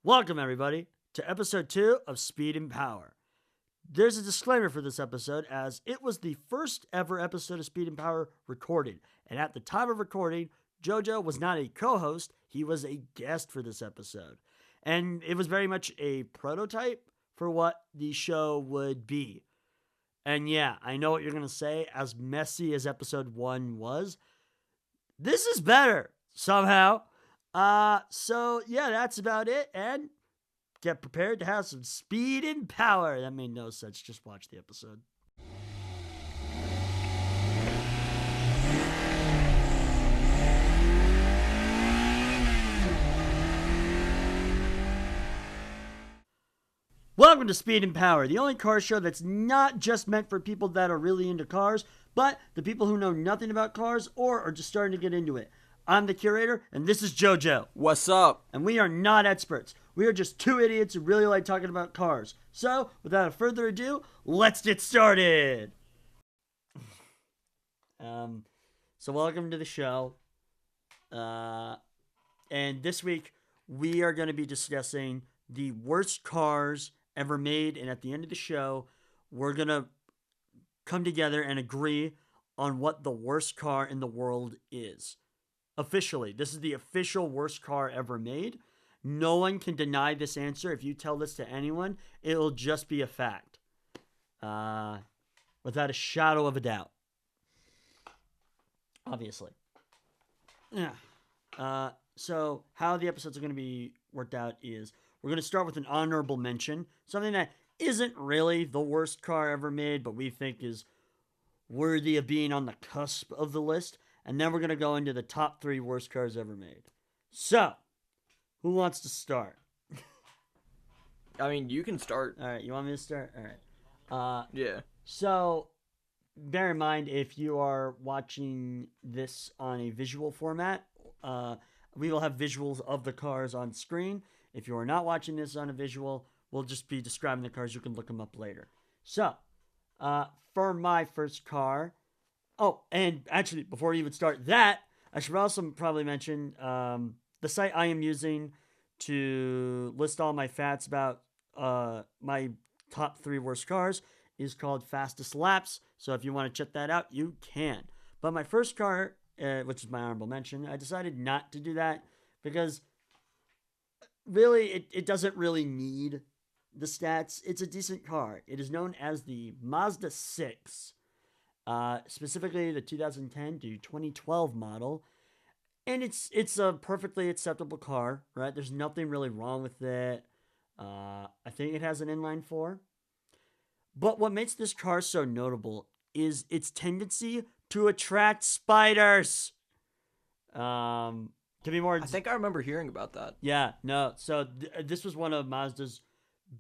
Welcome, everybody, to episode 2 of Speed and Power. There's a disclaimer for this episode, as it was the first ever episode of Speed and Power recorded, and at the time of recording, JoJo was not a co-host, he was a guest for this episode. And it was very much a prototype for what the show would be. And yeah, I know what you're going to say, as messy as episode 1 was, this is better, somehow. So yeah, that's about it, and get prepared to have some speed and power. That made no sense. Just watch the episode. Welcome to Speed and Power, the only car show that's not just meant for people that are really into cars, but the people who know nothing about cars or are just starting to get into it. I'm the Curator, and this is JoJo. What's up? And we are not experts. We are just two idiots who really like talking about cars. So, without further ado, let's get started. So welcome to the show. And this week, we are going to be discussing the worst cars ever made. And at the end of the show, we're going to come together and agree on what the worst car in the world is. Officially, this is the official worst car ever made. No one can deny this answer. If you tell this to anyone, it'll just be a fact. Without a shadow of a doubt. Obviously. Yeah. So, how the episodes are going to be worked out is we're going to start with an honorable mention. Something that isn't really the worst car ever made, but we think is worthy of being on the cusp of the list. And then we're going to go into the top 3 worst cars ever made. So, who wants to start? I mean, you can start. All right, you want me to start? All right. Yeah. So, bear in mind, if you are watching this on a visual format, we will have visuals of the cars on screen. If you are not watching this on a visual, we'll just be describing the cars. You can look them up later. So, for my first car... Oh, and actually, before we even start that, I should also probably mention the site I am using to list all my facts about my top 3 worst cars is called Fastest Laps. So if you want to check that out, you can. But my first car, which is my honorable mention, I decided not to do that because really it doesn't really need the stats. It's a decent car. It is known as the Mazda 6. Specifically the 2010 to 2012 model, and it's a perfectly acceptable car, right? There's nothing really wrong with it. I think it has an inline 4. But what makes this car so notable is its tendency to attract spiders. To be more... I think I remember hearing about that. Yeah, no. So this was one of Mazda's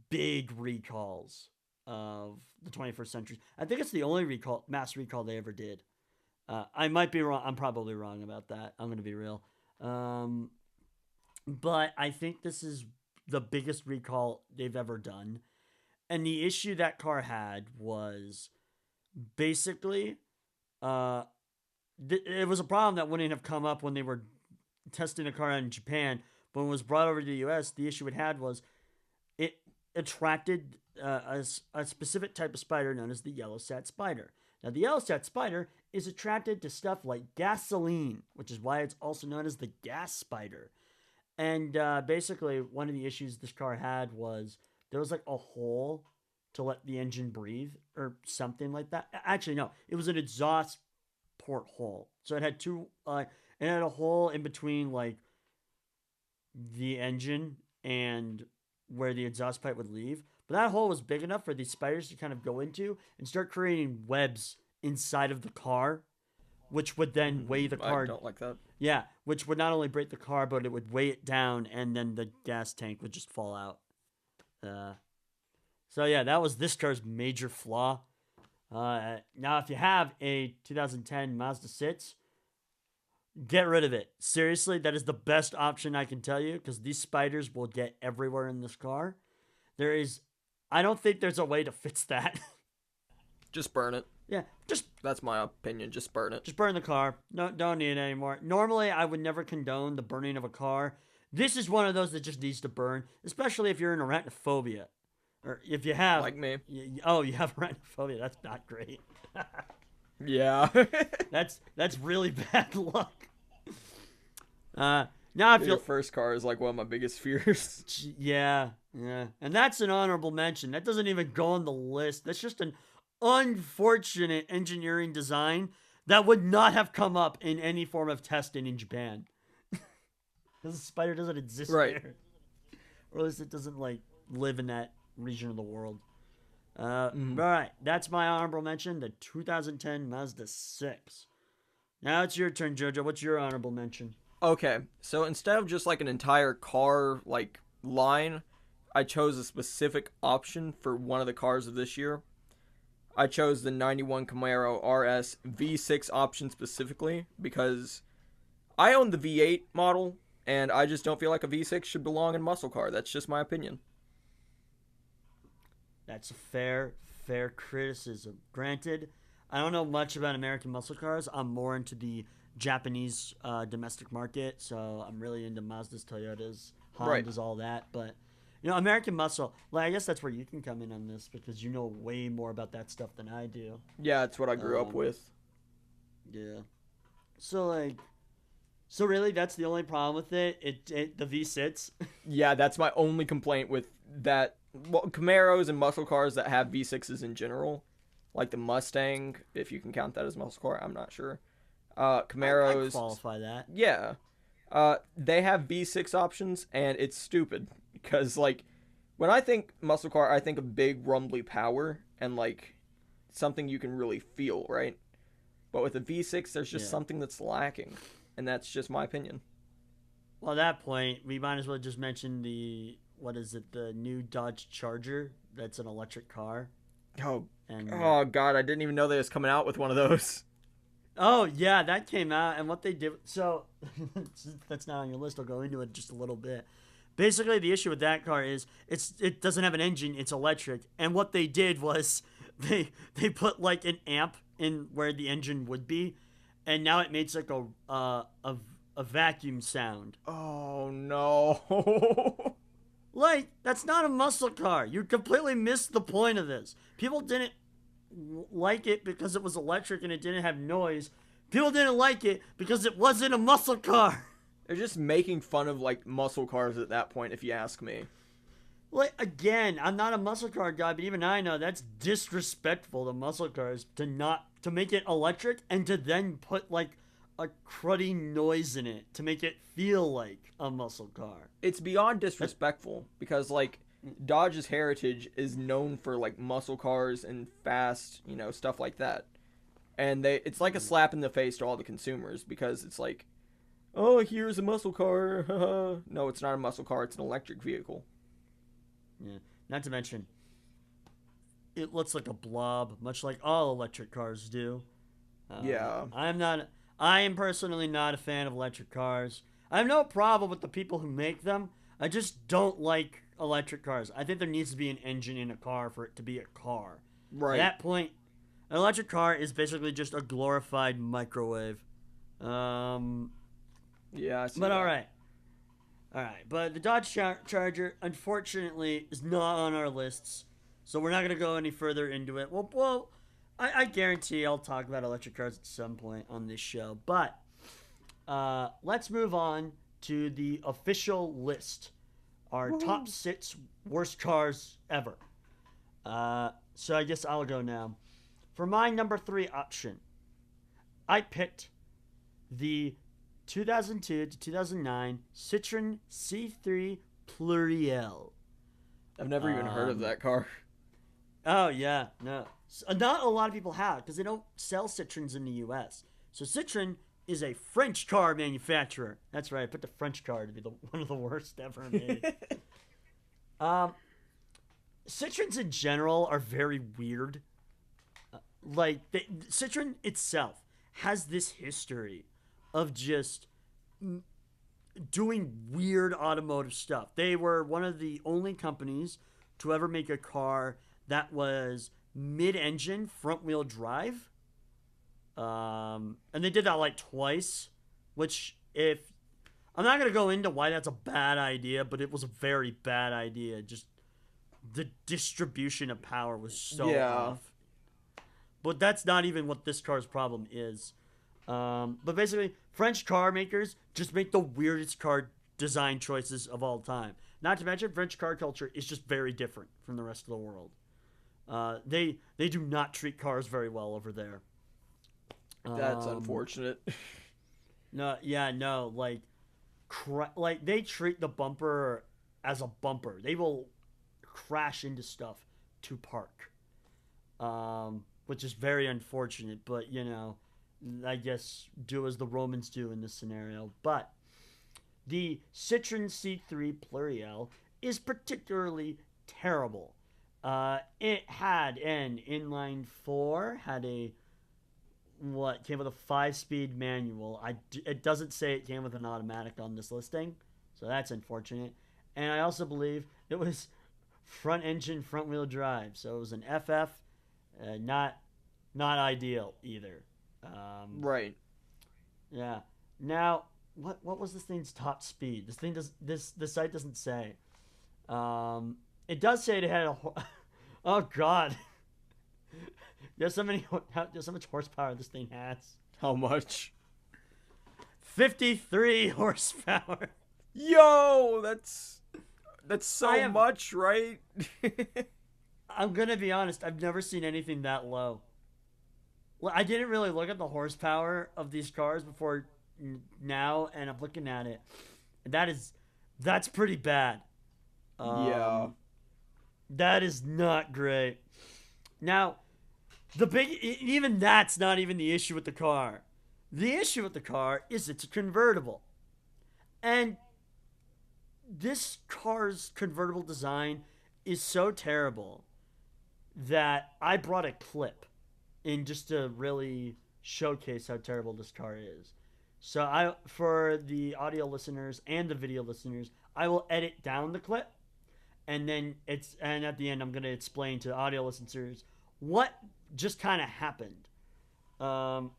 big recalls of the 21st century. I think it's the only mass recall they ever did. I might be wrong. I'm probably wrong about that. I'm going to be real. But I think this is the biggest recall they've ever done. And the issue that car had was basically, it was a problem that wouldn't have come up when they were testing a car out in Japan. But when it was brought over to the US, the issue it had was it attracted a specific type of spider known as the yellow sat spider. Now, the yellow sat spider is attracted to stuff like gasoline, which is why it's also known as the gas spider. And basically, one of the issues this car had was there was like a hole to let the engine breathe or something like that. Actually, no, it was an exhaust port hole. So it had it had a hole in between like the engine and where the exhaust pipe would leave. But that hole was big enough for these spiders to kind of go into and start creating webs inside of the car, which would then weigh the car. I don't like that. Yeah, which would not only break the car, but it would weigh it down, and then the gas tank would just fall out. So yeah, that was this car's major flaw. Now, if you have a 2010 Mazda 6, get rid of it. Seriously, that is the best option I can tell you, because these spiders will get everywhere in this car. I don't think there's a way to fix that. Just burn it. Yeah, That's my opinion. Just burn it. Just burn the car. No, don't need it anymore. Normally, I would never condone the burning of a car This is one of those that just needs to burn, especially if you're in arachnophobia. Or if you have. Like me. You have arachnophobia. That's not great. Yeah. That's really bad luck. Now I Your feel. first car is like one of my biggest fears. Yeah, yeah. And that's an honorable mention. That doesn't even go on the list. That's just an unfortunate engineering design that would not have come up in any form of testing in Japan. Because the spider doesn't exist Right. there. Or at least it doesn't, like, live in that region of the world. Mhm. All right. That's my honorable mention, the 2010 Mazda 6. Now it's your turn, Jojo. What's your honorable mention? Okay, so instead of just like an entire car like line, I chose a specific option for one of the cars of this year. I chose the 91 Camaro RS V6 option specifically because I own the V8 model and I just don't feel like a V6 should belong in a muscle car. That's just my opinion. That's a fair criticism. Granted, I don't know much about American muscle cars. I'm more into the Japanese domestic market, so I'm really into Mazdas, Toyotas, Right. Hondas, all that. But American muscle. Like, I guess that's where you can come in on this because you know way more about that stuff than I do. Yeah, it's what I grew up Um, with. yeah. So like, so really, that's the only problem with it. It the V6. Yeah, that's my only complaint with that. Well, Camaros and muscle cars that have V6s in general, like the Mustang, if you can count that as muscle car, I'm not sure. I Camaros, qualify that. yeah, they have V6 options, and it's stupid because like when I think muscle car, I think of big rumbly power and like something you can really feel, right? But with a V6, there's just Yeah. something that's lacking, and that's just my opinion. Well, at that point, we might as well just mention the what is it? The new Dodge Charger. That's an electric car. Oh, And oh God, I didn't even know they was coming out with one of those. oh yeah, that came out. And what they did. So since that's not on your list. I'll go into it just a little bit. Basically, the issue with that car is it doesn't have an engine. It's electric. And what they did was they put like an amp in where the engine would be, and now it makes like a vacuum sound. Oh no. Like, that's not a muscle car. You completely missed the point of this. People didn't like it because it was electric and it didn't have noise. People didn't like it because it wasn't a muscle car. They're just making fun of like muscle cars at that point, if you ask me. Like, again, I'm not a muscle car guy, but even I know that's disrespectful to muscle cars to make it electric and to then put like a cruddy noise in it to make it feel like a muscle car. It's beyond disrespectful because like Dodge's heritage is known for like muscle cars and fast, stuff like that. And it's like a slap in the face to all the consumers because it's like, oh, here's a muscle car. No, it's not a muscle car. It's an electric vehicle. Yeah. Not to mention, it looks like a blob, much like all electric cars do. Yeah. I'm not. I am personally not a fan of electric cars. I have no problem with the people who make them. I just don't like electric cars. I think there needs to be an engine in a car for it to be a car. At Right. that point, an electric car is basically just a glorified microwave. Yeah, I see But that. all right. But the Dodge Charger, unfortunately, is not on our lists, so we're not gonna go any further into it. I guarantee I'll talk about electric cars at some point on this show. But let's move on to the official list. Our top 6 worst cars ever. So I guess I'll go now. For my number 3 option, I picked the 2002 to 2009 Citroen C3 Pluriel. I've never even heard of that car. Oh yeah, no, not a lot of people have because they don't sell Citroens in the U.S. So Citroen is a French car manufacturer. That's right. I put the French car to be one of the worst ever made. um, Citroens in general are very weird. Citroen itself has this history of just doing weird automotive stuff. They were one of the only companies to ever make a car that was mid-engine front-wheel drive. And they did that like twice, which if I'm not gonna go into why that's a bad idea, but it was a very bad idea. Just the distribution of power was so Yeah. off. But that's not even what this car's problem is. But basically, French car makers just make the weirdest car design choices of all time. Not to mention, French car culture is just very different from the rest of the world. They do not treat cars very well over there. That's Um, unfortunate. no, yeah, no, like they treat the bumper as a bumper. They will crash into stuff to park, which is very unfortunate. But I guess do as the Romans do in this scenario. But the Citroen C3 Pluriel is particularly terrible. It had an inline four, had a what came with a 5-speed manual. It doesn't say it came with an automatic on this listing, so that's unfortunate. And I also believe it was front engine, front wheel drive, so it was an FF, not ideal either. Right. Yeah. Now, what was this thing's top speed? This site doesn't say. It does say it had a. Oh God. There's so much horsepower this thing has. How much? 53 horsepower. Yo, that's so much, right? I'm gonna be honest. I've never seen anything that low. Well, I didn't really look at the horsepower of these cars before now, and I'm looking at it. That's pretty bad. Yeah. That is not great. Now, even that's not even the issue with the car. The issue with the car is it's a convertible. And this car's convertible design is so terrible that I brought a clip in just to really showcase how terrible this car is. So for the audio listeners and the video listeners, I will edit down the clip, and then at the end I'm going to explain to the audio listeners what just kind of happened. But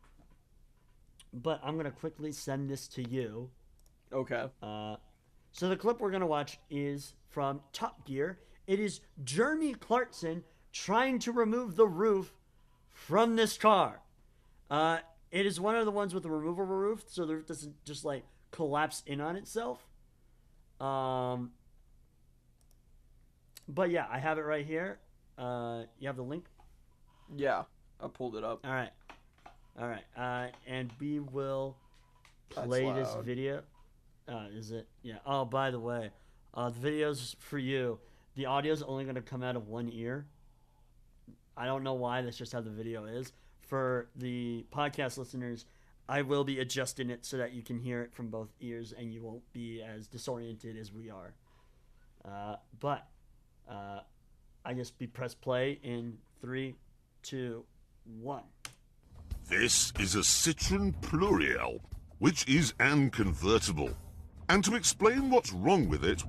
I'm going to quickly send this to you. Okay. So the clip we're going to watch is from Top Gear. It is Jeremy Clarkson trying to remove the roof from this car. It is one of the ones with the removable roof, so the roof doesn't just collapse in on itself. But yeah, I have it right here. You have the link? Yeah, I pulled it up. All right. And we will play this video. Is it? Yeah. Oh, by the way, the video's for you. The audio's only going to come out of one ear. I don't know why. That's just how the video is. For the podcast listeners, I will be adjusting it so that you can hear it from both ears and you won't be as disoriented as we are. But I guess we press play in 3, 2, 1. This is a Citroen Pluriel, which is an convertible. And to explain what's wrong with it,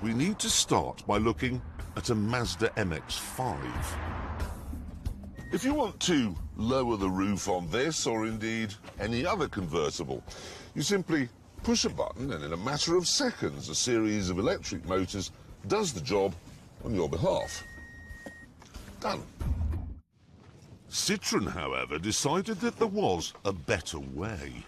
we need to start by looking at a Mazda MX-5. If you want to lower the roof on this, or indeed any other convertible, you simply push a button and in a matter of seconds a series of electric motors does the job on your behalf. Done. Citroen, however, decided that there was a better way.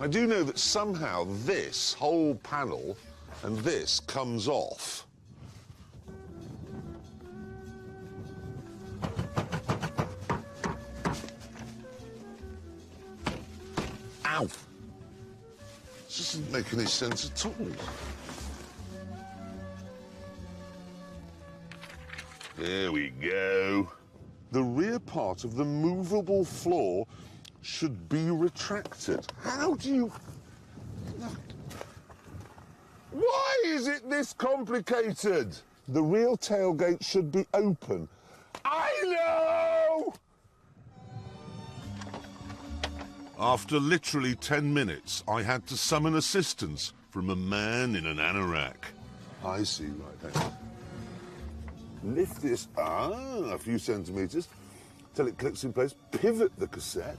I do know that somehow this whole panel and this comes off. Ow! This doesn't make any sense at all. There we go. The rear part of the movable floor should be retracted. How do you... Why is it this complicated? The rear tailgate should be open. I know! After literally 10 minutes, I had to summon assistance from a man in an anorak. I see, right then. Lift this a few centimeters till it clicks in place. Pivot the cassette.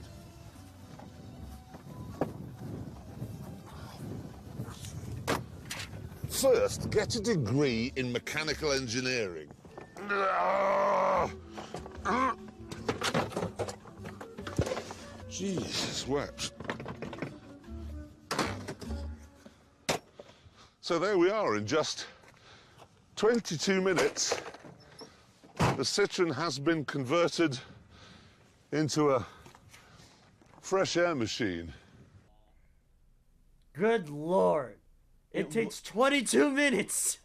First, get a degree in mechanical engineering. Jesus wept. So there we are, in just 22 minutes, the Citroen has been converted into a fresh air machine. Good Lord. It takes 22 minutes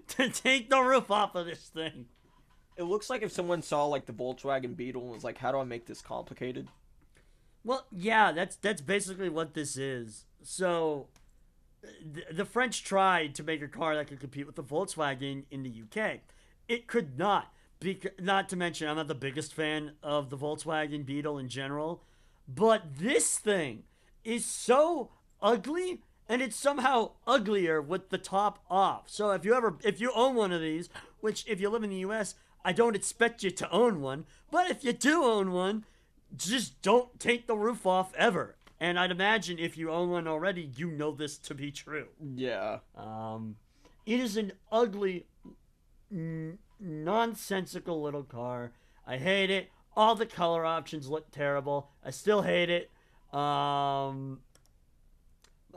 to take the roof off of this thing. It looks like if someone saw like the Volkswagen Beetle and was like, how do I make this complicated? Well, yeah, that's basically what this is. So, the French tried to make a car that could compete with the Volkswagen in the UK. It could not. Not to mention, I'm not the biggest fan of the Volkswagen Beetle in general. But this thing is so ugly, and it's somehow uglier with the top off. So if you own one of these, which if you live in the US, I don't expect you to own one, but if you do own one, just don't take the roof off ever. And I'd imagine if you own one already, you know this to be true. Yeah. It is an ugly, nonsensical little car. I hate it. All the color options look terrible. I still hate it.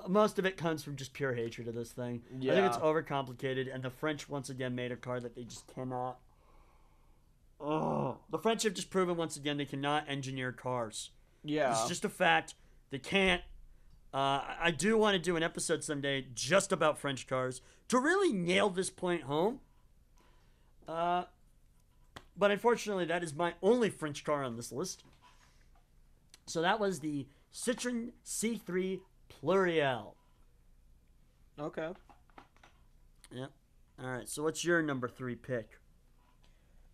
Most of it comes from just pure hatred of this thing. Yeah. I think it's overcomplicated, and the French once again made a car that they just cannot. The French have just proven once again they cannot engineer cars. Yeah. It's just a fact. They can't. I do want to do an episode someday just about French cars to really nail this point home. But unfortunately, that is my only French car on this list. So that was the Citroen C3 Pluriel. Okay. Yeah. All right. So what's your number 3 pick?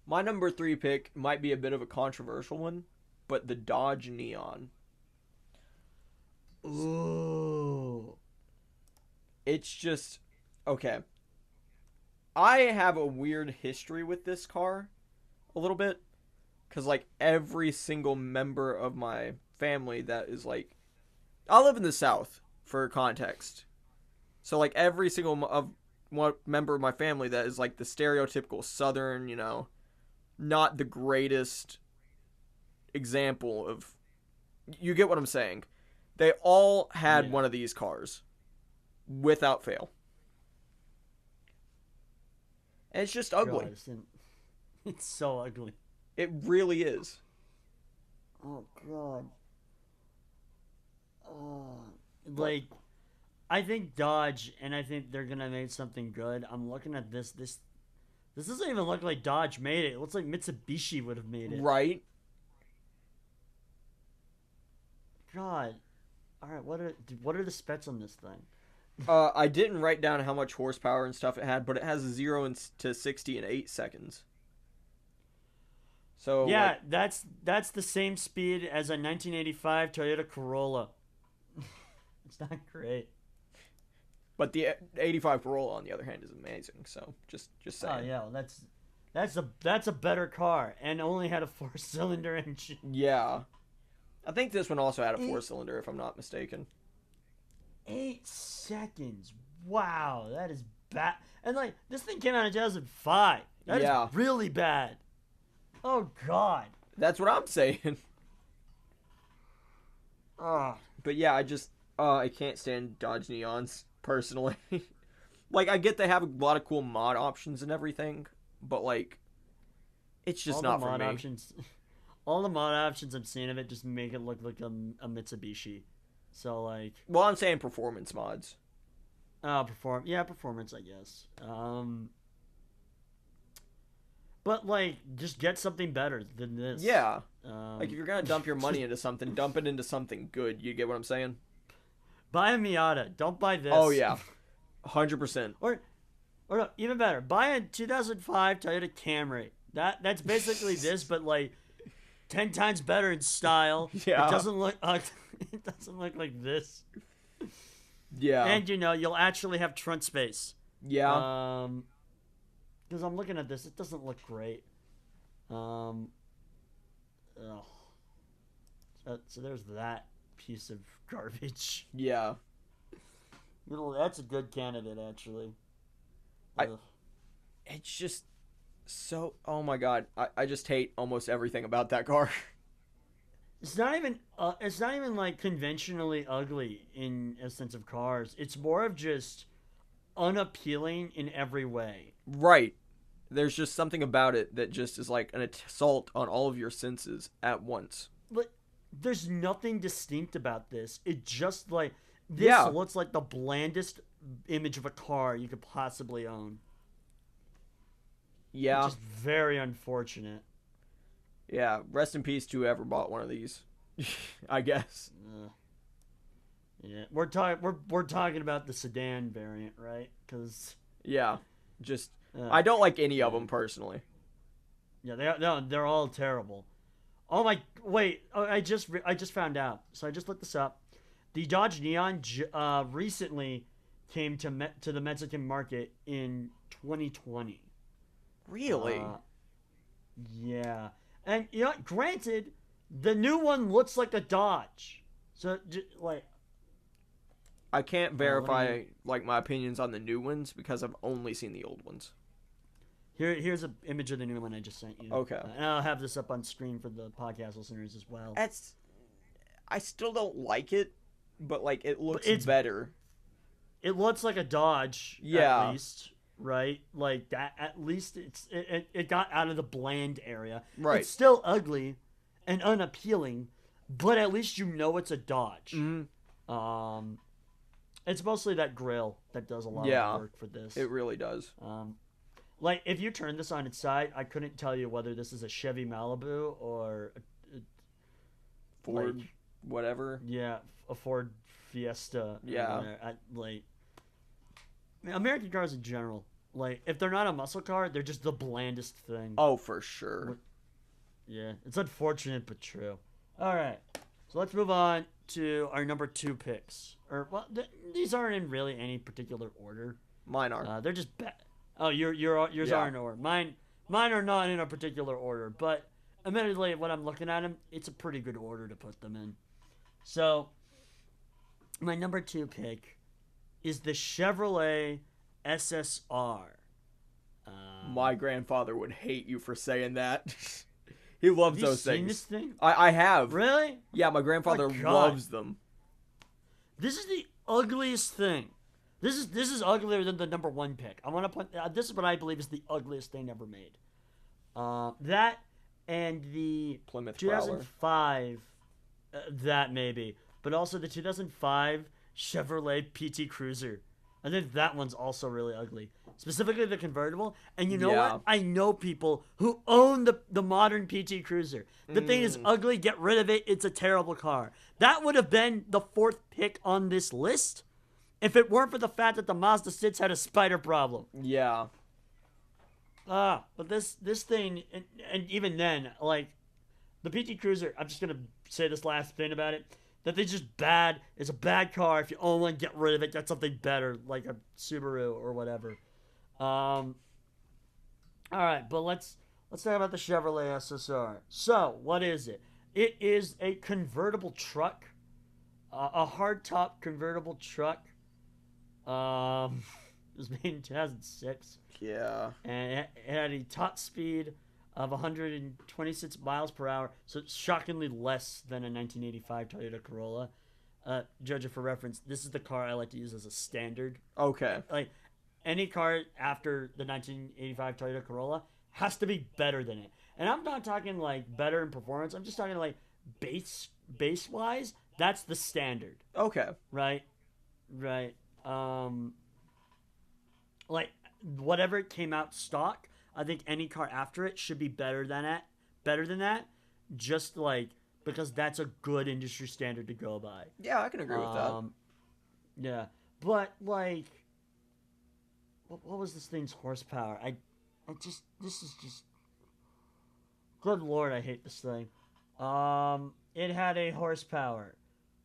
My number 3 pick might be a bit of a controversial one, but the Dodge Neon. Ooh. It's just, okay. I have a weird history with this car, a little bit, because, like, every single member of my family that is, like, I live in the South, for context. So, like, every single member of my family that is, like, the stereotypical Southern, you know, not the greatest example of, you get what I'm saying. They all had one of these cars, without fail. And it's just ugly. God, it's so ugly. It really is. Oh, God. Like, I think Dodge, and I think they're going to make something good. I'm looking at this. This doesn't even look like Dodge made it. It looks like Mitsubishi would have made it. Right? God. All right, what are the specs on this thing? I didn't write down how much horsepower and stuff it had, but it has 0 to 60 in 8 seconds. So yeah, like, that's the same speed as a 1985 Toyota Corolla. It's not great. But the 85 Corolla, on the other hand, is amazing. So just saying. Oh yeah, well, that's a better car, and only had a 4-cylinder engine. Yeah, I think this one also had a 4-cylinder, if I'm not mistaken. 8 seconds. Wow, that is bad. And like, this thing came out in 2005. That is really bad. Oh God. That's what I'm saying. But yeah, I can't stand Dodge Neons personally. Like, I get they have a lot of cool mod options and everything, but like, it's just not for me. All the mod options I'm seeing of it just make it look like a Mitsubishi. So like, well, I'm saying performance mods. Performance, I guess. But like, just get something better than this. Yeah. Like, if you're gonna dump your money into something, dump it into something good. You get what I'm saying? Buy a Miata. Don't buy this. Oh yeah, 100%. Or no, even better, buy a 2005 Toyota Camry. That's basically this, but like 10 times better in style. Yeah. It doesn't look it doesn't look like this. Yeah. And you'll actually have trunk space. Yeah. because I'm looking at this, it doesn't look great. Ugh. So there's that piece of garbage. Yeah. That's a good candidate, actually. I- It's just so. Oh my god. I just hate almost everything about that car. It's not even. It's not even like conventionally ugly in a sense of cars. It's more of just unappealing in every way. Right. There's just something about it that just is like an assault on all of your senses at once. But there's nothing distinct about this. It just like this Yeah. looks like the blandest image of a car you could possibly own. Yeah. Which is very unfortunate. Yeah. Rest in peace to whoever bought one of these. I guess. Yeah, we're talking about the sedan variant, right? Because Yeah. Just I don't like any of them personally. yeah, they're all terrible. Oh my! Wait, I just found out. So I just looked this up. The Dodge Neon recently came to the Mexican market in 2020. Really? Yeah, and granted, the new one looks like a Dodge. So like, I can't what do verify like my opinions on the new ones because I've only seen the old ones. here's an image of the new one I just sent you. Okay. And I'll have this up on screen for the podcast listeners as well. I still don't like it, but like it looks it's better. It looks like a Dodge, Yeah. at least, right? Like that. At least it got out of the bland area. Right. It's still ugly and unappealing, but at least you know it's a Dodge. Mm-hmm. It's mostly that grill that does a lot Yeah. of work for this. It really does. Like if you turn this on its side, I couldn't tell you whether this is a Chevy Malibu or Ford, whatever. a Ford Fiesta. Yeah. American cars in general, like if they're not a muscle car, they're just the blandest thing. Oh, for sure. Yeah, it's unfortunate but true. All right, so let's move on to our number 2 picks. These aren't in really any particular order. Mine are. They're just oh, yours Yeah. are in order. Mine are not in a particular order, but admittedly, when I'm looking at them, it's a pretty good order to put them in. So, my number 2 pick is the Chevrolet SSR. My grandfather would hate you for saying that. He loves Have you those seen things. this thing? I have. Really? Yeah, my grandfather Oh my God. loves them. This is the ugliest thing. This is uglier than the number 1 pick. I want to put this is what I believe is the ugliest thing ever made. That and the Plymouth Prowler. 2005, that maybe, but also the 2005 Chevrolet PT Cruiser. I think that one's also really ugly. Specifically the convertible. And you know Yeah. what? I know people who own the modern PT Cruiser. The thing is ugly. Get rid of it. It's a terrible car. That would have been the 4th pick on this list if it weren't for the fact that the Mazda 6 had a spider problem. Yeah. But this thing, and even then, like, the PT Cruiser, I'm just going to say this last thing about it. That thing's just bad. It's a bad car. If you own one, get rid of it. Get something better, like a Subaru or whatever. All right, but let's talk about the Chevrolet SSR. So, what is it? It is a convertible truck, a hardtop convertible truck. It was made in 2006, Yeah. and it had a top speed of 126 miles per hour, so it's shockingly less than a 1985 Toyota Corolla. Judging for reference, this is the car I like to use as a standard. Okay. Like, any car after the 1985 Toyota Corolla has to be better than it. And I'm not talking, like, better in performance. I'm just talking, like, base-wise, that's the standard, Okay. right? Like, whatever came out stock, I think any car after it should be better than that, just like because that's a good industry standard to go by. Yeah, I can agree with that. Yeah, but like, what was this thing's horsepower? This is just, good lord, I hate this thing. It had a horsepower.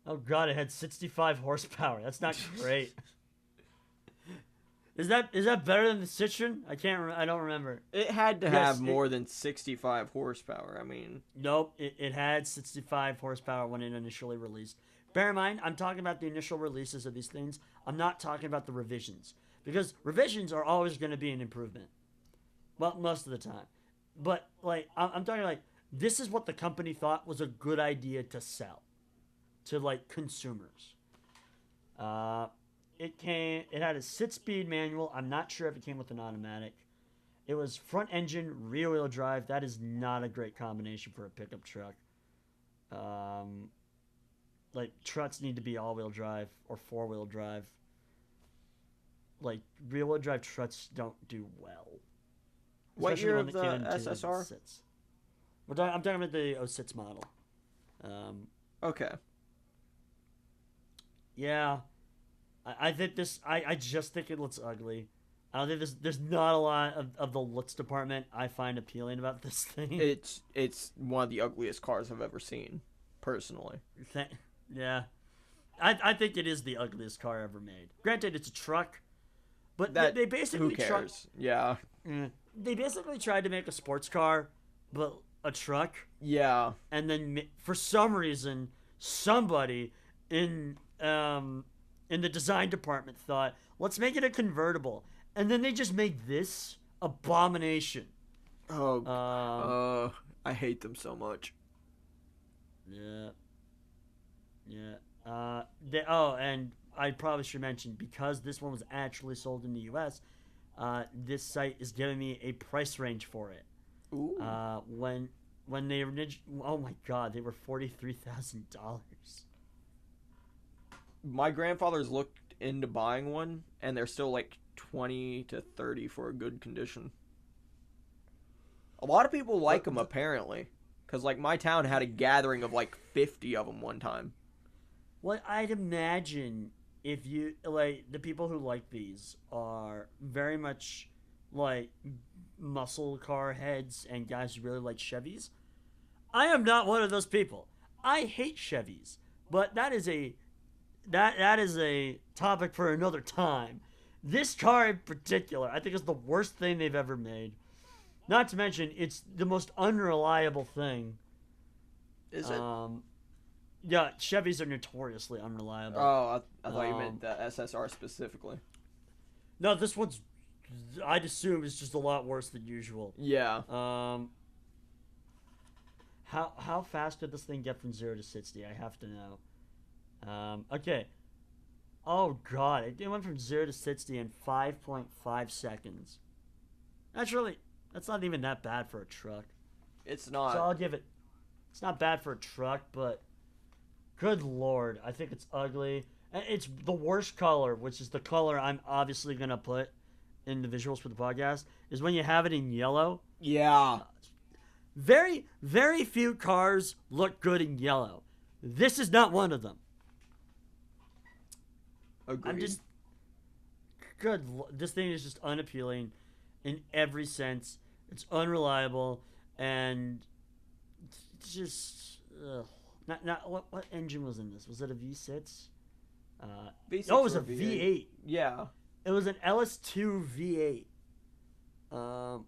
Oh god, it had 65 horsepower. That's not great. Is that better than the Citroen? I don't remember. It had to Yes, have more than 65 horsepower. I mean, Nope. It had 65 horsepower when it initially released. Bear in mind, I'm talking about the initial releases of these things. I'm not talking about the revisions, because revisions are always going to be an improvement. Well, most of the time. But like, I'm talking like this is what the company thought was a good idea to sell to like consumers. Uh, it had a 6-speed manual. I'm not sure if it came with an automatic. It was front engine, rear wheel drive. That is not a great combination for a pickup truck. Like trucks need to be all wheel drive or 4-wheel drive. Like rear wheel drive trucks don't do well. what Especially year one of that the came into SSR? sits. I'm talking about the '06 model. Okay. Yeah, I think this. I just think it looks ugly. I don't think there's not a lot of the looks department I find appealing about this thing. It's one of the ugliest cars I've ever seen, personally. Yeah, I think it is the ugliest car ever made. Granted, it's a truck, but That they basically who cares? Yeah. They basically tried to make a sports car, but a truck. Yeah. And then for some reason, somebody in the design department thought, let's make it a convertible, and then they just made this abomination. Oh. I hate them so much. Yeah, yeah. And I probably should mention, because this one was actually sold in the U.S., this site is giving me a price range for it. Ooh. When they oh my god, they were $43,000. My grandfather's looked into buying one, and they're still like 20 to 30 for a good condition. A lot of people like them, apparently, because like my town had a gathering of like 50 of them one time. Well, I'd imagine if you like the people who like these are very much like muscle car heads and guys who really like Chevys. I am not one of those people. I hate Chevys, but that is a topic for another time. This car in particular, I think, is the worst thing they've ever made. Not to mention, it's the most unreliable thing. Is it? Yeah, Chevys are notoriously unreliable. Oh, I thought you meant the SSR specifically. No, this one's, I'd assume, is just a lot worse than usual. Yeah. How fast did this thing get from 0 to 60? I have to know. Okay. Oh god, it went from 0 to 60 in 5.5 seconds. That's not even that bad for a truck. It's not. So I'll give it. It's not bad for a truck, but good lord, I think it's ugly. And it's the worst color, which is the color I'm obviously gonna put in the visuals for the podcast, is when you have it in yellow. Yeah. Very, very few cars look good in yellow. This is not one of them. Agreed. I'm just good. This thing is just unappealing in every sense. It's unreliable and it's just not what engine was in this? Was it a V6? V6 No, it was a or V8. Yeah. It was an LS2 V8.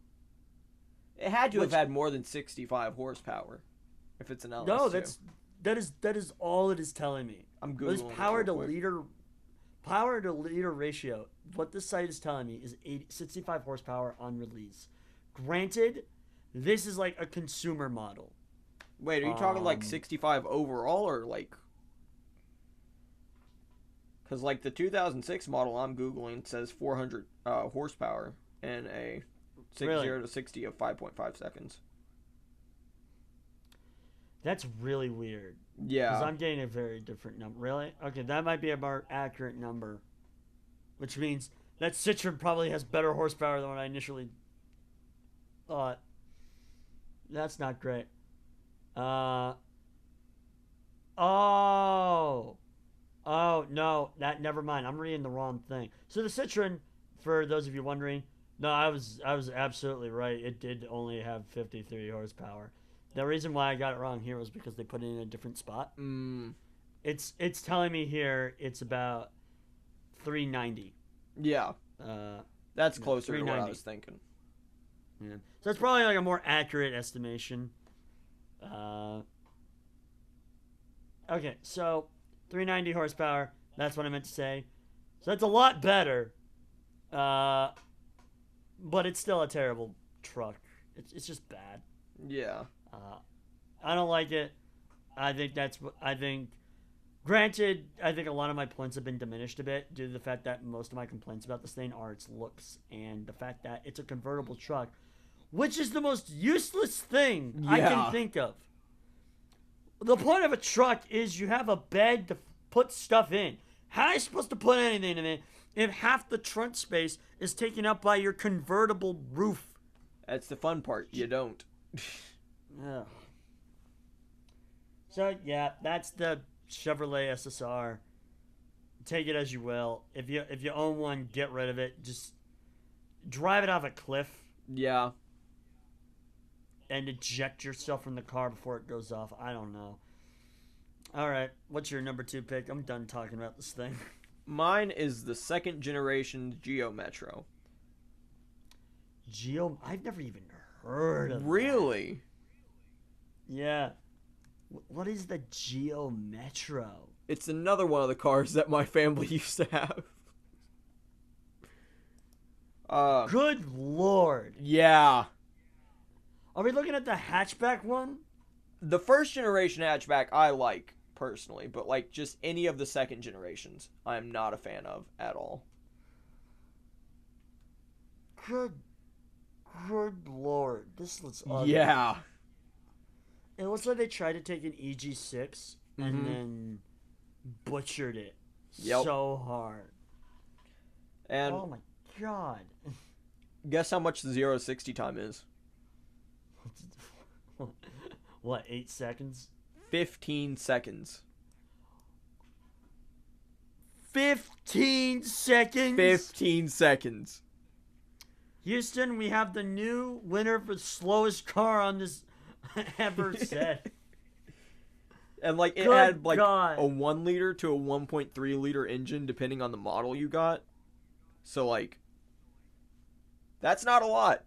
It had to have had more than 65 horsepower if it's an LS2. No, that is all it is telling me. I'm Googling It was it power real to quick. liter ratio. What this site is telling me is 65 horsepower on release. Granted, this is like a consumer model. Wait, are you talking like 65 overall or like? Because like the 2006 model I'm Googling says 400 horsepower and a 0 to 60 of 5.5 seconds. That's really weird. Yeah. Because I'm getting a very different number. Really? Okay, that might be a more accurate number. Which means that Citroen probably has better horsepower than what I initially thought. That's not great. Oh, no. Never mind. I'm reading the wrong thing. So the Citroen, for those of you wondering, no, I was absolutely right. It did only have 53 horsepower. The reason why I got it wrong here was because they put it in a different spot. It's telling me here it's about 390. Yeah. That's closer to what I 390. was thinking. Yeah. So it's probably like a more accurate estimation. Okay, so 390 horsepower. That's what I meant to say. So that's a lot better. But it's still a terrible truck. It's just bad. Yeah. I don't like it. Granted, I think a lot of my points have been diminished a bit due to the fact that most of my complaints about this thing are its looks and the fact that it's a convertible truck, which is the most useless thing I can think of. The point of a truck is you have a bed to put stuff in. How are you supposed to put anything in it if half the trunk space is taken up by your convertible roof? That's the fun part. You don't. Ugh. So, yeah, that's the Chevrolet SSR. Take it as you will. If you own one, get rid of it. Just drive it off a cliff Yeah. and eject yourself from the car before it goes off. I don't know. All right, what's your number 2 pick? I'm done talking about this thing. Mine is the second generation Geo Metro. I've never even heard of that. Really? Yeah. What is the Geo Metro? It's another one of the cars that my family used to have. Good Lord. Yeah. Are we looking at the hatchback one? The first generation hatchback I like, personally, but like just any of the second generations, I'm not a fan of at all. Good Lord. This looks ugly. Yeah. It looks like they tried to take an EG6 and then butchered it so hard. And oh my god. guess how much the 0 to 60 time is? What, 8 seconds? 15 seconds. 15 seconds? 15 seconds. Houston, we have the new winner for slowest car on this ever set. And like it Good had like God. a 1 liter to a 1.3 liter engine depending on the model you got. So like that's not a lot.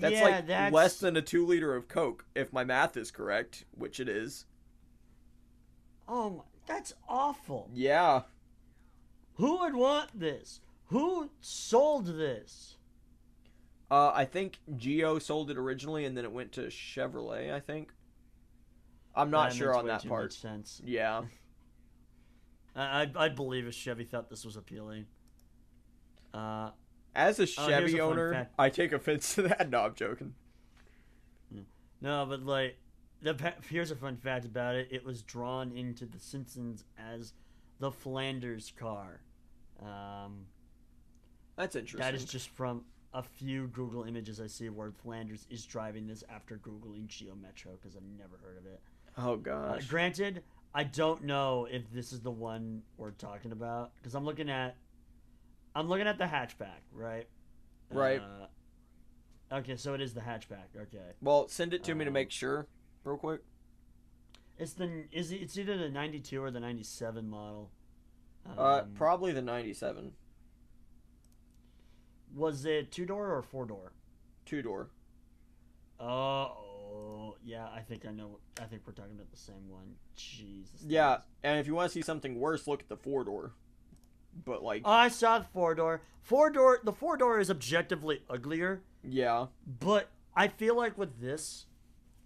That's less than a 2 liter of Coke if my math is correct, which it is. Oh, that's awful. Yeah. Who would want this? Who sold this? I think Geo sold it originally and then it went to Chevrolet, I think. I'm not That sure makes on way that too part. much sense. Yeah. I'd believe if Chevy thought this was appealing. As a here's Chevy a fun owner, fact. I take offense to that. No, I'm joking. No, but like, here's a fun fact about it. It was drawn into The Simpsons as the Flanders car. That's interesting. That is just from a few Google images I see where Flanders is driving this after Googling Geo Metro because I've never heard of it. Oh gosh. Granted, I don't know if this is the one we're talking about because I'm looking at the hatchback, right? Right. Okay, so it is the hatchback. Okay. Well, send it to me to make sure, real quick. It's either the 92 or the 97 model. Probably the 97. Was it 2-door or 4-door? 2-door. Oh, yeah, I think I know. I think we're talking about the same one. Jesus. Yeah, and if you want to see something worse, look at the 4-door. But like, Oh, I saw the 4-door. The 4-door is objectively uglier, yeah, but I feel like with this,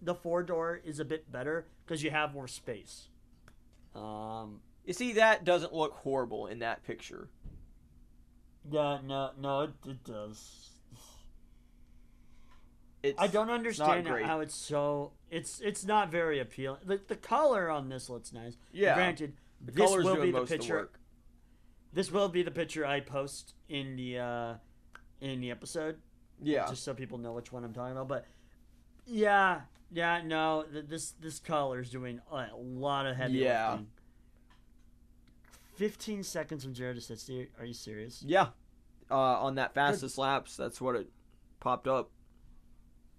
the 4-door is a bit better because you have more space. you see that doesn't look horrible in that picture. Yeah, no, it does. It's I don't understand not great. how it's so. It's not very appealing. The color on this looks nice. Yeah, Granted, the this color's will doing be the most of the picture. work. This will be the picture I post in the episode. Yeah, Just so people know which one I'm talking about. But yeah, no, this color is doing a lot of heavy lifting. 15 seconds from 0 to 60. Are you serious? yeah. On that fastest laps, that's what it popped up.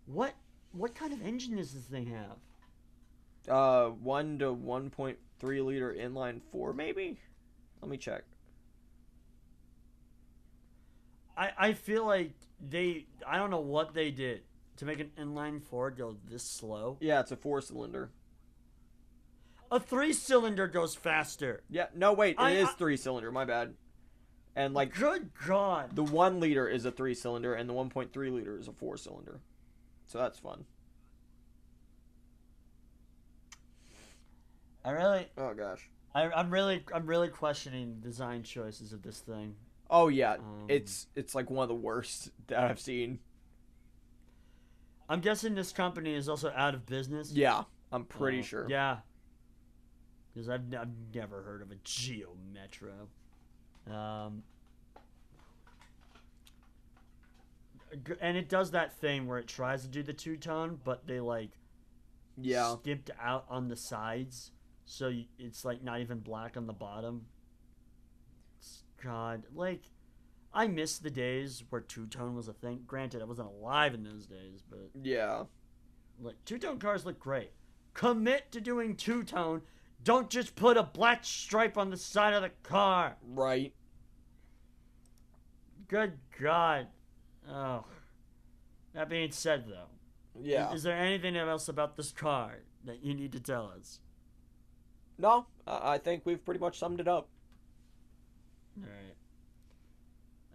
What kind of engine does this thing have? 1 to 1.3 liter inline 4, maybe. Let me check. I feel like I don't know what they did to make an inline four go this slow. Yeah, it's a 4-cylinder. A 3-cylinder goes faster. Yeah, no, wait, it is I 3-cylinder. My bad. And like good God. the 1 liter is a 3-cylinder, and the 1.3 liter is a 4-cylinder. So that's fun. I really, Oh gosh. I'm really questioning design choices of this thing. Oh yeah, it's like one of the worst that I've seen. I'm guessing this company is also out of business. Yeah, I'm pretty sure. Yeah. Because I've never heard of a Geo Metro. And it does that thing where it tries to do the two-tone, but they like skipped out on the sides, so it's like not even black on the bottom. God, like I miss the days where two-tone was a thing. Granted, I wasn't alive in those days, but yeah, like two-tone cars look great. Commit to doing two-tone. Don't just put a black stripe on the side of the car. Right. Good God. Oh. That being said, though, yeah. is there anything else about this car that you need to tell us? No, I think we've pretty much summed it up. All right.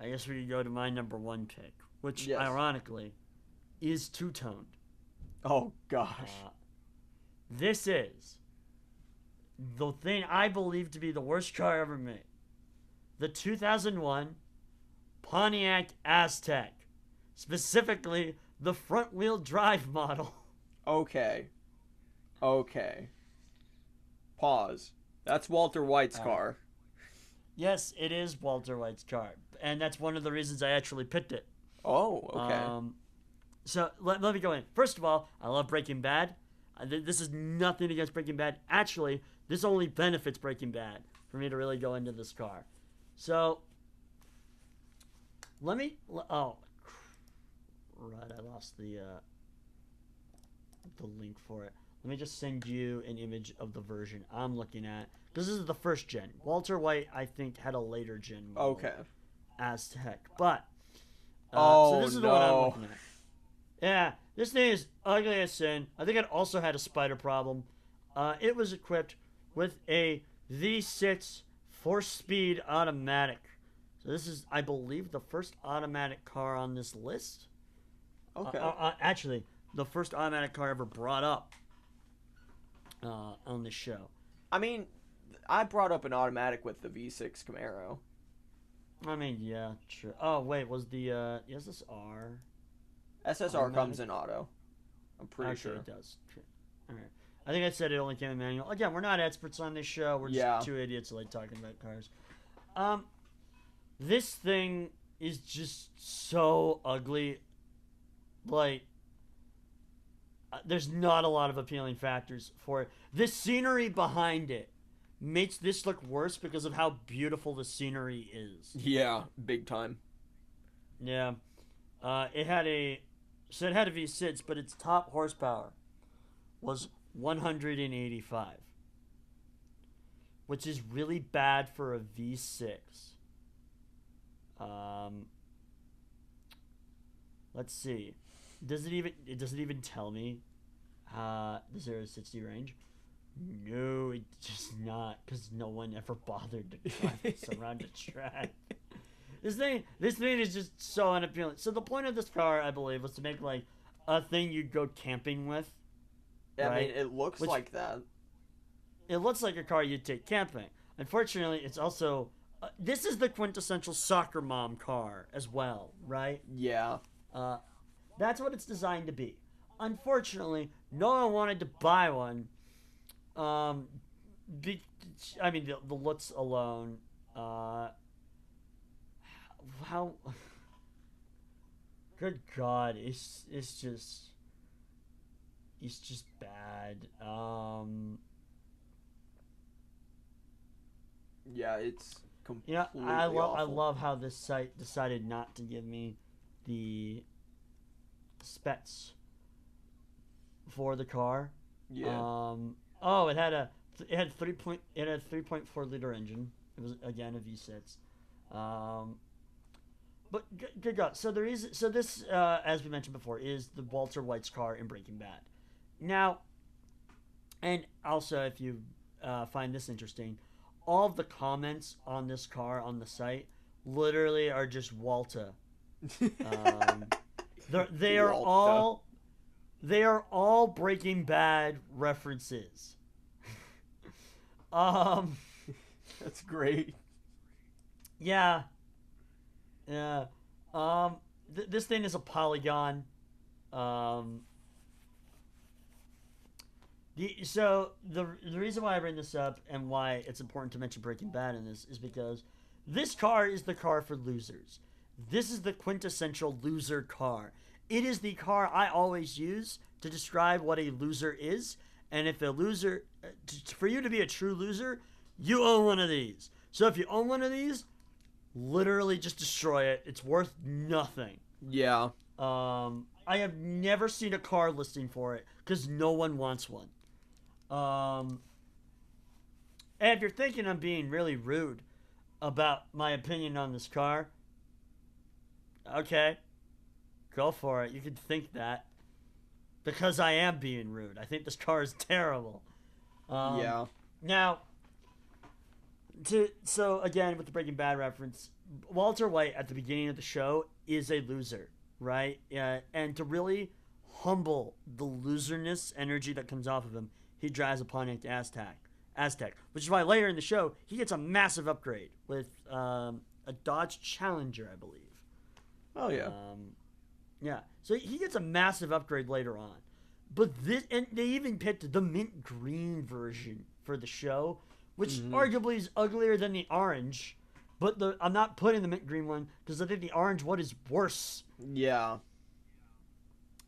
I guess we can go to my number 1 pick, which ironically is two-toned. Oh gosh. This is the thing I believe to be the worst car ever made. The 2001 Pontiac Aztek. Specifically, the front-wheel drive model. Okay. Pause. That's Walter White's car. Yes, it is Walter White's car. And that's one of the reasons I actually picked it. Oh, okay. So let me go in. First of all, I love Breaking Bad. This is nothing against Breaking Bad. Actually, this only benefits Breaking Bad for me to really go into this car. So, let me... Oh, right, I lost the link for it. Let me just send you an image of the version I'm looking at. Because this is the first gen. Walter White, I think, had a later gen model. Okay. Aztec. But, so this is the one I'm looking at. Yeah, this thing is ugly as sin. I think it also had a spider problem. It was equipped with a V6 4-speed automatic. So this is, I believe, the first automatic car on this list. Okay. Actually, the first automatic car ever brought up on this show. I mean, I brought up an automatic with the V6 Camaro. I mean, yeah, true. Oh, wait, was the SSR? SSR automatic? comes in auto. I'm pretty Actually, sure. It does. All right. I think I said it only came in manual. Again, we're not experts on this show. We're just two idiots like talking about cars. This thing is just so ugly. Like, there's not a lot of appealing factors for it. The scenery behind it makes this look worse because of how beautiful the scenery is. Yeah, big time. Yeah. It had a V6, but its top horsepower was 185, which is really bad for a V6. Let's see. Does it doesn't even tell me the 0 to 60 range? No, it does not, because no one ever bothered to drive this around a track. This thing is just so unappealing. So the point of this car, I believe, was to make like a thing you'd go camping with. Yeah, right? I mean, it looks like that. It looks like a car you'd take camping. Unfortunately, it's also this is the quintessential soccer mom car as well, right? Yeah. That's what it's designed to be. Unfortunately, no one wanted to buy one. I mean, the looks alone. How? Good God, it's just bad. Yeah, it's completely Yeah, I awful. love how this site decided not to give me the specs for the car. Yeah. It had 3.4 liter engine. It was again a V6. But good God. So there is. So this, as we mentioned before, is the Walter White's car in Breaking Bad. Now, and also if you find this interesting, all of the comments on this car on the site literally are just Walter. Um, they are Walter. all Breaking Bad references. um, That's great. yeah, yeah. This thing is a polygon. Um, the reason why I bring this up and why it's important to mention Breaking Bad in this is because this car is the car for losers. This is the quintessential loser car. It is the car I always use to describe what a loser is. And if a loser, for you to be a true loser, you own one of these. So if you own one of these, literally just destroy it. It's worth nothing. Yeah. I have never seen a car listing for it because no one wants one. And if you're thinking I'm being really rude about my opinion on this car, okay, go for it. You can think that because I am being rude. I think this car is terrible. Yeah. Now, so again with the Breaking Bad reference, Walter White at the beginning of the show is a loser, right? And to really humble the loserness energy that comes off of him, he drives a Pontiac Aztec, which is why later in the show he gets a massive upgrade with a Dodge Challenger, I believe. Oh yeah. Yeah, so he gets a massive upgrade later on. But this, and they even picked the mint green version for the show, which arguably is uglier than the orange. But I'm not putting the mint green one because I think the orange one is worse. Yeah.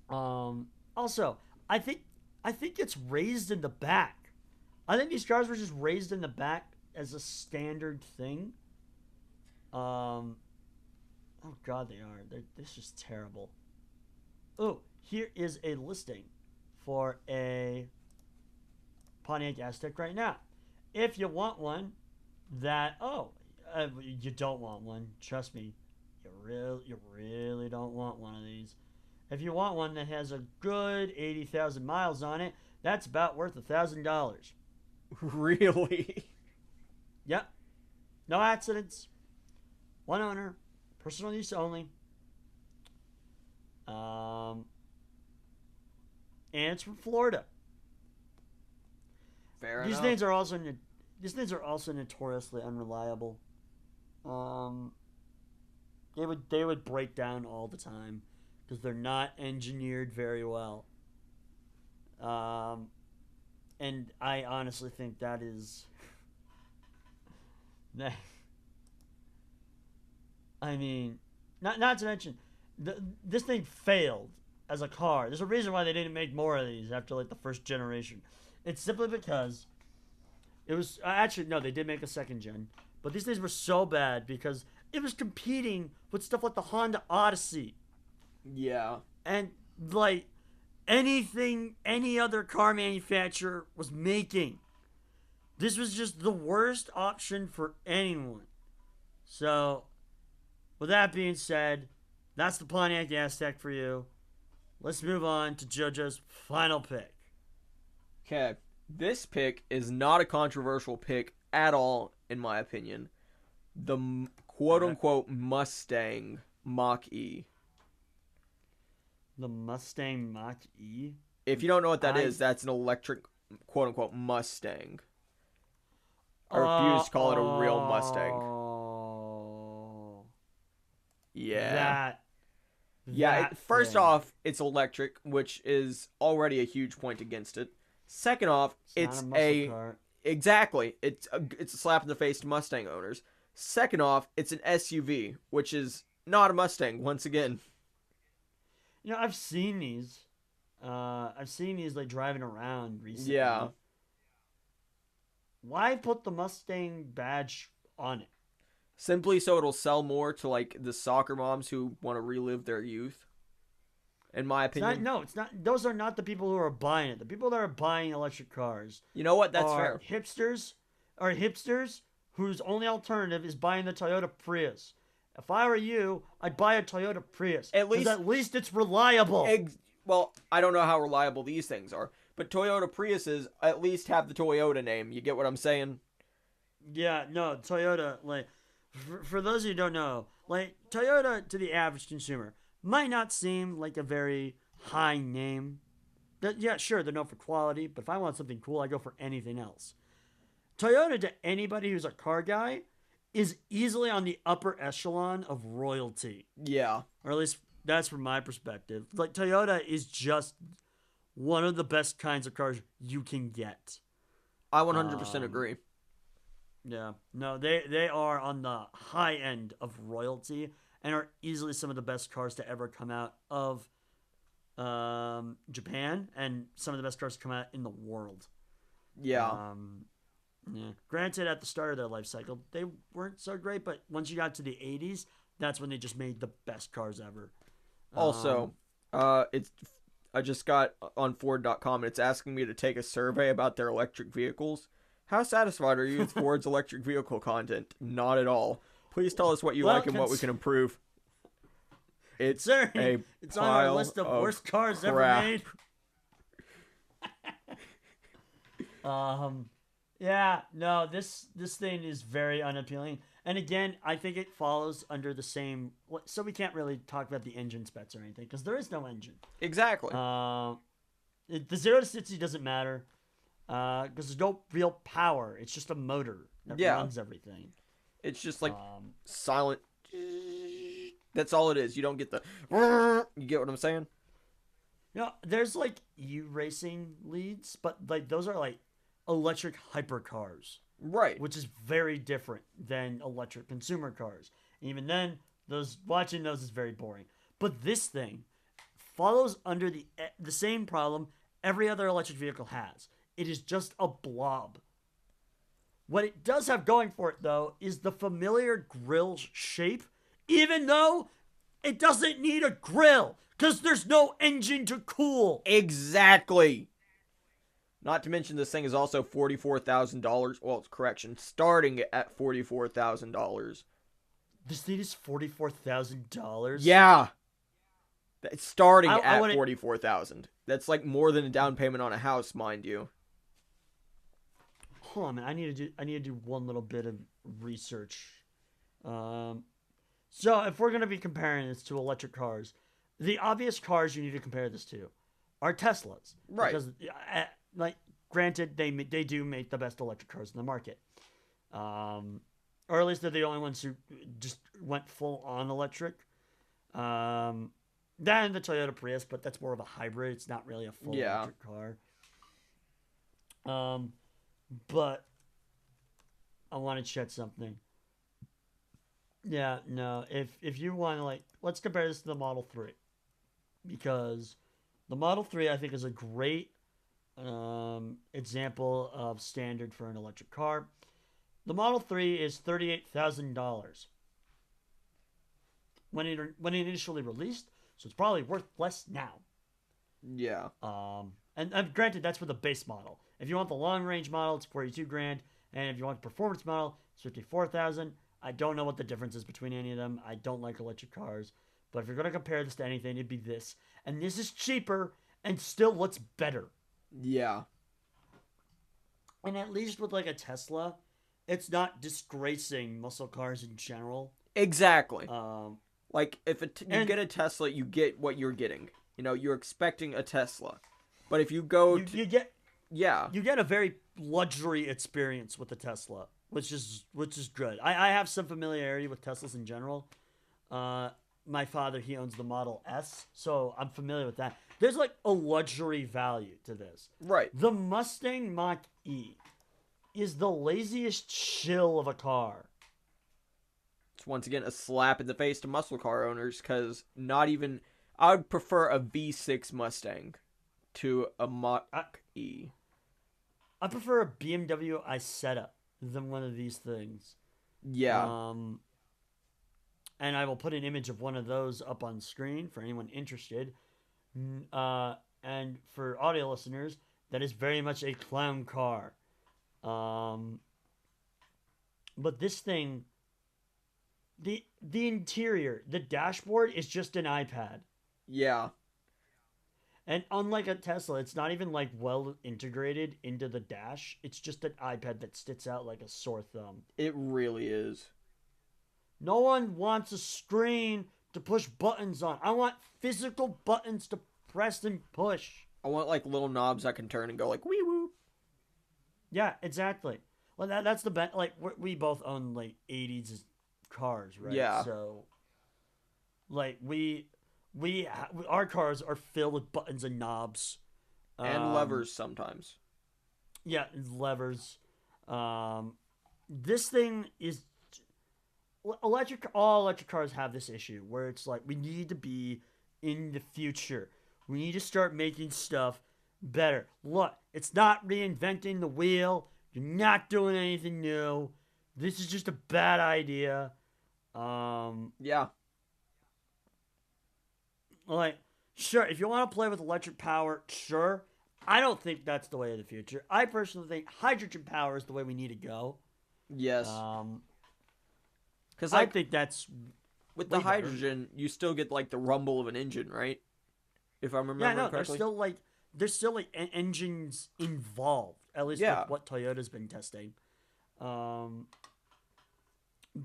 Also, I think it's raised in the back. I think these cars were just raised in the back as a standard thing. Oh God, they are. This is just terrible. Oh, here is a listing for a Pontiac Aztec right now. If you want one, you don't want one. Trust me, you really don't want one of these. If you want one that has a good 80,000 miles on it, that's about worth $1,000. Really? Yep. No accidents. One owner. Personal use only. And it's from Florida. Fair These enough. things are also notoriously unreliable. They would break down all the time because they're not engineered very well. And I honestly think that is. I mean, not to mention, this thing failed as a car. There's a reason why they didn't make more of these after like the first generation. It's simply because it was actually no, they did make a second gen, but these things were so bad because it was competing with stuff like the Honda Odyssey Yeah. and like anything any other car manufacturer was making. This was just the worst option for anyone. So, with that being said, that's the Pontiac Aztec for you. Let's move on to JoJo's final pick. Okay. This pick is not a controversial pick at all, in my opinion. The quote-unquote Mustang Mach-E. The Mustang Mach-E? If you don't know what that is, that's an electric quote-unquote Mustang. I refuse to call it a real Mustang. Oh. Yeah. That First thing. off, it's electric, which is already a huge point against it. Second off, it's not a muscle car. exactly it's a slap in the face to Mustang owners. Second off, it's an SUV, which is not a Mustang once again. You know, I've seen these. Like driving around recently. Yeah. Why put the Mustang badge on it? Simply so it'll sell more to like the soccer moms who want to relive their youth. In my opinion. It's not. Those are not the people who are buying it. The people that are buying electric cars. You know what? That's are fair. hipsters whose only alternative is buying the Toyota Prius. If I were you, I'd buy a Toyota Prius. At least- At least it's reliable. Well, I don't know how reliable these things are, but Toyota Priuses at least have the Toyota name. You get what I'm saying? Yeah, no, Toyota, like, for those of you who don't know, like, Toyota to the average consumer might not seem like a very high name. Yeah, sure, they're known for quality, but if I want something cool, I go for anything else. Toyota, to anybody who's a car guy, is easily on the upper echelon of royalty. Yeah. Or at least that's from my perspective. Like, Toyota is just one of the best kinds of cars you can get. I 100% agree. Yeah. No, they are on the high end of royalty and are easily some of the best cars to ever come out of Japan, and some of the best cars to come out in the world. Yeah. Yeah. Granted, at the start of their life cycle, they weren't so great, but once you got to the 80s, that's when they just made the best cars ever. Also, I just got on Ford.com and it's asking me to take a survey about their electric vehicles. How satisfied are you with Ford's electric vehicle content? Not at all. Please tell us what you like and what we can improve. It's it's on our list of worst cars ever made. Yeah, no, this thing is very unappealing. And again, I think it follows under the same. So we can't really talk about the engine specs or anything because there is no engine. Exactly. The 0 to 60 doesn't matter because there's no real power. It's just a motor that runs everything. It's just like silent. That's all it is. You don't get the. You get what I'm saying? There's like racing leads, but like those are like electric hypercars. Right. Which is very different than electric consumer cars. And even then, watching those is very boring. But this thing follows under the same problem every other electric vehicle has. It is just a blob. What it does have going for it, though, is the familiar grille shape, even though it doesn't need a grill, because there's no engine to cool. Exactly. Not to mention this thing is also $44,000. Well, it's correction, starting at $44,000. This thing is $44,000? Yeah. It's starting at $44,000. That's like more than a down payment on a house, mind you. Hold on, man. I need to do one little bit of research. So if we're gonna be comparing this to electric cars, the obvious cars you need to compare this to are Teslas, right? Because like, granted, they do make the best electric cars in the market, or at least they're the only ones who just went full on electric. Then the Toyota Prius, but that's more of a hybrid. It's not really a full electric car. But I want to check something. Yeah, no. If you want to, like, let's compare this to the Model 3, because the Model 3 I think is a great example of standard for an electric car. The Model 3 is $38,000 when it initially released, so it's probably worth less now. Yeah. And granted, that's for the base model. If you want the long range model, it's $42,000, and if you want the performance model, it's $54,000. I don't know what the difference is between any of them. I don't like electric cars, but if you're gonna compare this to anything, it'd be this, and this is cheaper and still looks better. Yeah. And at least with like a Tesla, it's not disgracing muscle cars in general. Exactly. Like if you get a Tesla, you get what you're getting. You know, you're expecting a Tesla, but if you go, you get you get a very luxury experience with the Tesla, which is good. I have some familiarity with Teslas in general. My father, he owns the Model S, so I'm familiar with that. There's like a luxury value to this. Right. The Mustang Mach-E is the laziest shill of a car. It's once again a slap in the face to muscle car owners, because I would prefer a V6 Mustang to a Mach-E. I prefer a BMW Isetta than one of these things. Yeah. And I will put an image of one of those up on screen for anyone interested. And for audio listeners, that is very much a clown car. But this thing the interior, the dashboard is just an iPad. Yeah, And unlike a Tesla, it's not even like well integrated into the dash. It's just an iPad that sticks out like a sore thumb. it really is. No one wants a screen to push buttons on. I want physical buttons to press and push. I want like little knobs I can turn and go like wee woo. Yeah, exactly. Well, that's the best. Like we both own like '80s cars, right? Yeah. So, like our cars are filled with buttons and knobs, And levers sometimes. Yeah, levers. This thing is all electric cars have this issue where it's like we need to be in the future. We need to start making stuff better. Look, it's not reinventing the wheel. You're not doing anything new. This is just a bad idea. Yeah. Like, sure, if you want to play with electric power, sure. I don't think that's the way of the future. I personally think hydrogen power is the way we need to go. Yes. Because I like think that's with the way better. hydrogen, you still get like the rumble of an engine, right? If I'm remembering Yeah, no, correctly. there's still like engines involved. At least Yeah. with what Toyota's been testing.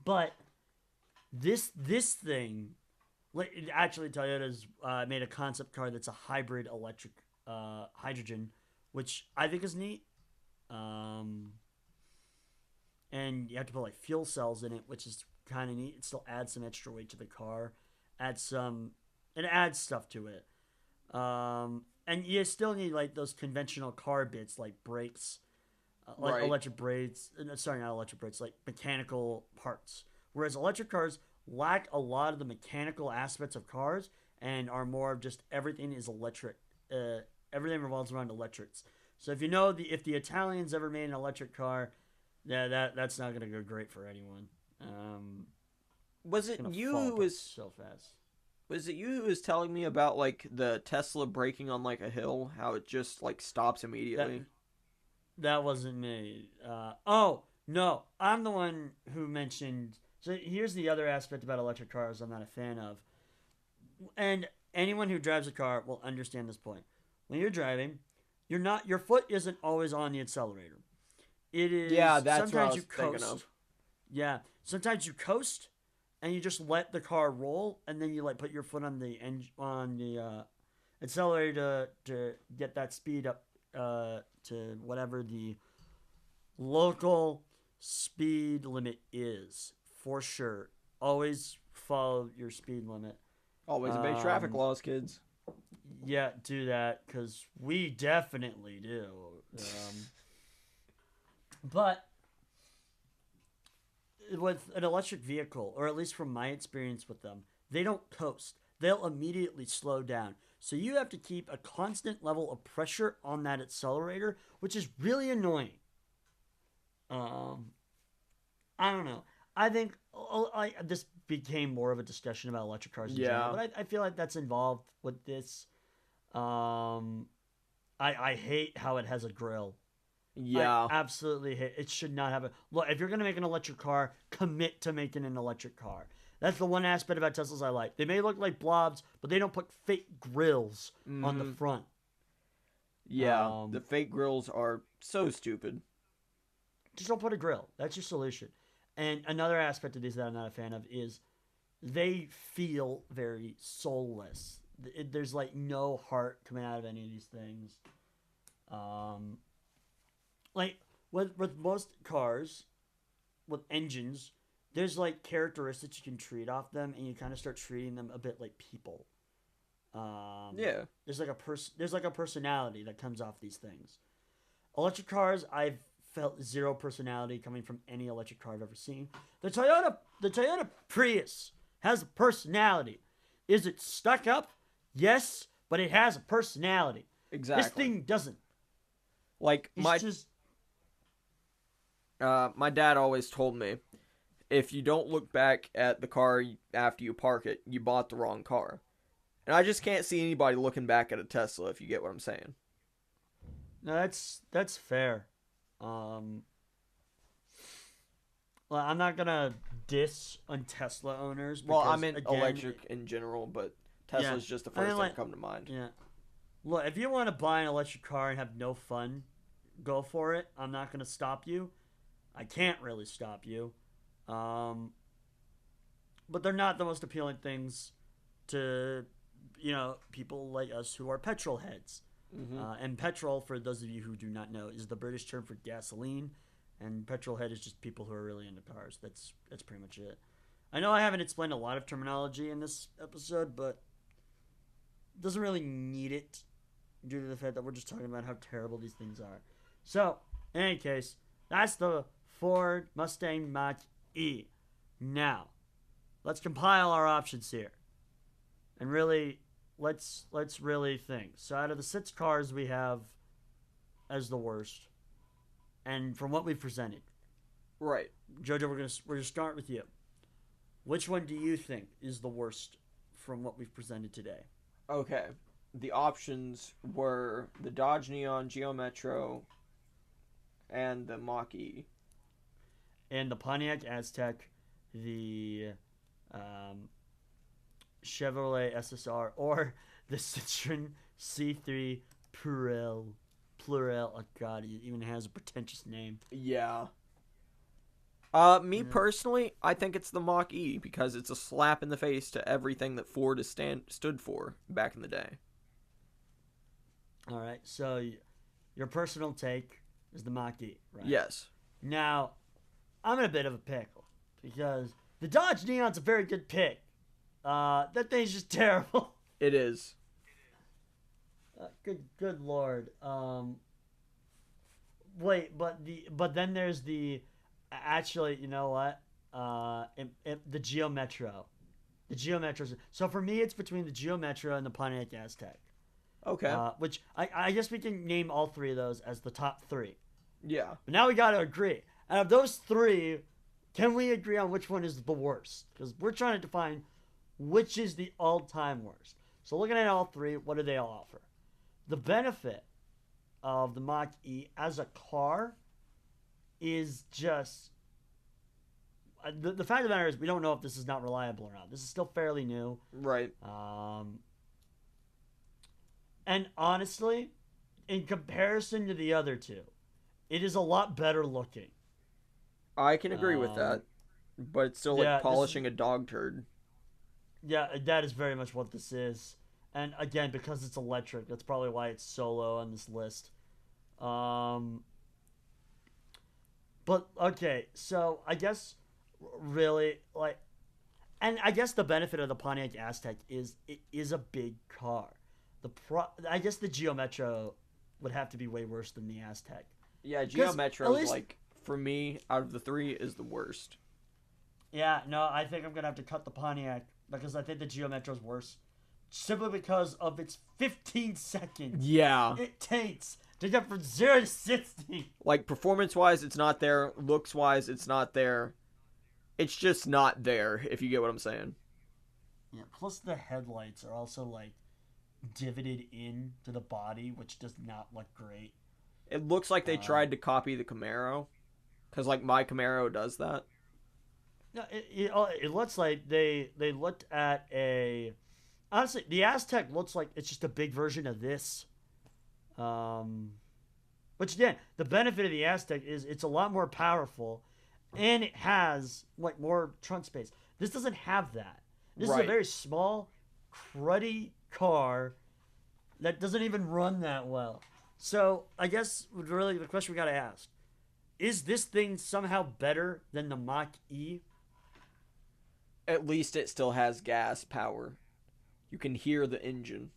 But this thing, like actually Toyota's made a concept car that's a hybrid electric hydrogen, which I think is neat. And you have to put like fuel cells in it, which is kind of neat. It still adds some extra weight to the car, it adds stuff to it. And you still need like those conventional car bits like brakes, like Right. electric brakes. Sorry, not electric brakes, like mechanical parts. Whereas electric cars lack a lot of the mechanical aspects of cars and are more of just everything is electric. Everything revolves around electrics. So if the Italians ever made an electric car, that's not gonna go great for anyone. Was It's it gonna you fall who apart was so fast. was it you who was telling me about like the Tesla braking on like a hill, how it just like stops immediately? That wasn't me. Oh no, I'm the one who mentioned. So here's the other aspect about electric cars I'm not a fan of, and anyone who drives a car will understand this point. When you're driving, your foot isn't always on the accelerator. It is. Yeah, that's what I sometimes was you thinking coast. of. Yeah, sometimes you coast, and you just let the car roll, and then you like put your foot on the accelerator to get that speed up to whatever the local speed limit is. For sure, always follow your speed limit. Always obey traffic Um, laws, kids. Yeah, do that because we definitely do. But with an electric vehicle, or at least from my experience with them, they don't coast. They'll immediately slow down. So you have to keep a constant level of pressure on that accelerator, which is really annoying. I don't know. I think this became more of a discussion about electric cars in general, Yeah. but I feel like that's involved with this. I hate how it has a grill. Yeah. I absolutely hate it. Should not have a look. If you're gonna make an electric car, commit to making an electric car. That's the one aspect about Teslas I like. They may look like blobs, but they don't put fake grills on the front. Yeah. The fake grills are so stupid. Just don't put a grill. That's your solution. And another aspect of these that I'm not a fan of is they feel very soulless. There's like no heart coming out of any of these things. Like with most cars, with engines, there's like characteristics you can treat off them, and you kind of start treating them a bit like people. Yeah. There's like a personality that comes off these things. Electric cars, I've felt zero personality coming from any electric car I've ever seen. The Toyota Prius has a personality. Is it stuck up? Yes, but it has a personality. Exactly. This thing doesn't. Like It's my dad always told me, if you don't look back at the car after you park it, you bought the wrong car. And I just can't see anybody looking back at a Tesla, if you get what I'm saying. No, that's fair. Well, I'm not gonna diss on Tesla owners. Well, I because, meant again, electric in general, but Tesla's just the first thing like, to come to mind. Yeah. Look, if you want to buy an electric car and have no fun, go for it. I'm not going to stop you. I can't really stop you. But they're not the most appealing things to, people like us who are petrol heads. Mm-hmm. And petrol, for those of you who do not know, is the British term for gasoline. And petrol head is just people who are really into cars. That's pretty much it. I know I haven't explained a lot of terminology in this episode, but it doesn't really need it due to the fact that we're just talking about how terrible these things are. So, in any case, that's the Ford Mustang Mach-E. Now, let's compile our options here. And really, let's really think. So out of the 6 cars we have as the worst, and from what we've presented, Right. Jojo, we're gonna start with you. Which one do you think is the worst from what we've presented today? Okay. The options were the Dodge Neon, Geo Metro, and the Mach-E. And the Pontiac Aztek, the Chevrolet SSR, or the Citroen C3 Pluriel. Oh god, it even has a pretentious name. Yeah. Me personally, I think it's the Mach-E because it's a slap in the face to everything that Ford has stood for back in the day. All right, so your personal take is the Mach-E, right? Yes. Now, I'm in a bit of a pickle because the Dodge Neon's a very good pick. That thing's just terrible. It is. Good lord. Wait, but then there's the actually, you know what? The Geo Metro. The Geo Metro's. So for me, it's between the Geo Metro and the Pontiac Aztek. Okay. Which I guess we can name all 3 of those as the top 3. Yeah. But now we got to agree. Out of those 3, can we agree on which one is the worst? Because we're trying to define which is the all-time worst. So looking at all 3, what do they all offer? The benefit of the Mach-E as a car is just... The fact of the matter is we don't know if this is not reliable or not. This is still fairly new. Right. And honestly, in comparison to the other 2, it is a lot better looking. I can agree with that. But it's still like polishing a dog turd. Yeah, that is very much what this is. And again, because it's electric, that's probably why it's solo on this list. But, okay, so I guess really, like... And I guess the benefit of the Pontiac Aztek is it is a big car. I guess the Geo Metro would have to be way worse than the Aztek. Yeah, Geo Metro is like, for me, out of the 3, is the worst. Yeah, no, I think I'm going to have to cut the Pontiac because I think the Geo Metro's worse. Simply because of its 15 seconds. Yeah. It takes to get from 0 to 60. Like, performance-wise, it's not there. Looks-wise, it's not there. It's just not there, if you get what I'm saying. Yeah, plus the headlights are also, like, divoted in to the body, which does not look great. It looks like they tried to copy the Camaro. Because, like, my Camaro does that. No, it looks like they looked at a... Honestly, the Aztek looks like it's just a big version of this. Which, again, the benefit of the Aztek is it's a lot more powerful, and it has, like, more trunk space. This doesn't have that. This is a very small, cruddy car that doesn't even run that well. So, I guess, really, the question we gotta ask, is this thing somehow better than the Mach-E? At least it still has gas power. You can hear the engine.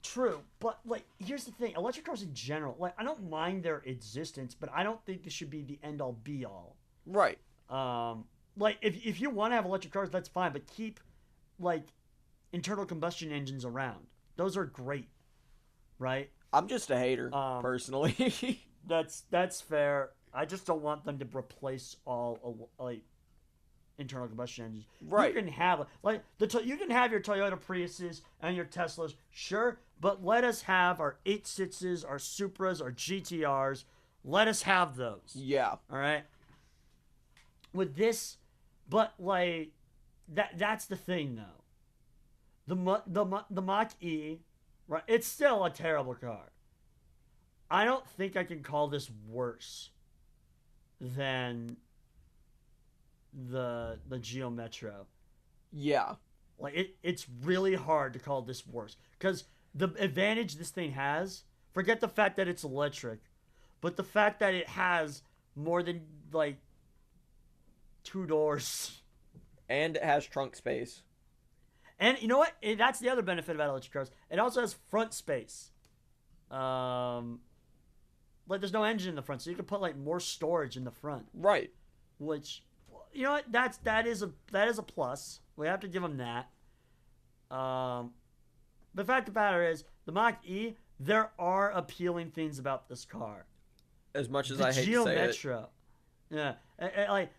True, but, like, here's the thing. Electric cars in general, like, I don't mind their existence, but I don't think this should be the end-all, be-all. Right. Like, if you want to have electric cars, that's fine, but keep, like, internal combustion engines around. Those are great, right? I'm just a hater, personally. That's fair. I just don't want them to replace all, like, internal combustion engines. Right. You can have, like, you can have your Toyota Priuses and your Teslas, sure, but let us have our 8.6s, our Supras, our GTRs. Let us have those. Yeah. All right? With this, But like that's the thing though. The Mach E, right? It's still a terrible car. I don't think I can call this worse than the Geo Metro. Yeah. Like it's really hard to call this worse because the advantage this thing has. Forget the fact that it's electric, but the fact that it has more than like two doors. And it has trunk space. And you know what? That's the other benefit about electric cars. It also has front space. Like there's no engine in the front, so you can put like more storage in the front. Right. Which, you know what? That is a plus. We have to give them that. The fact of the matter is, the Mach E. There are appealing things about this car. As much as The I hate Geo to say Metro. Yeah, I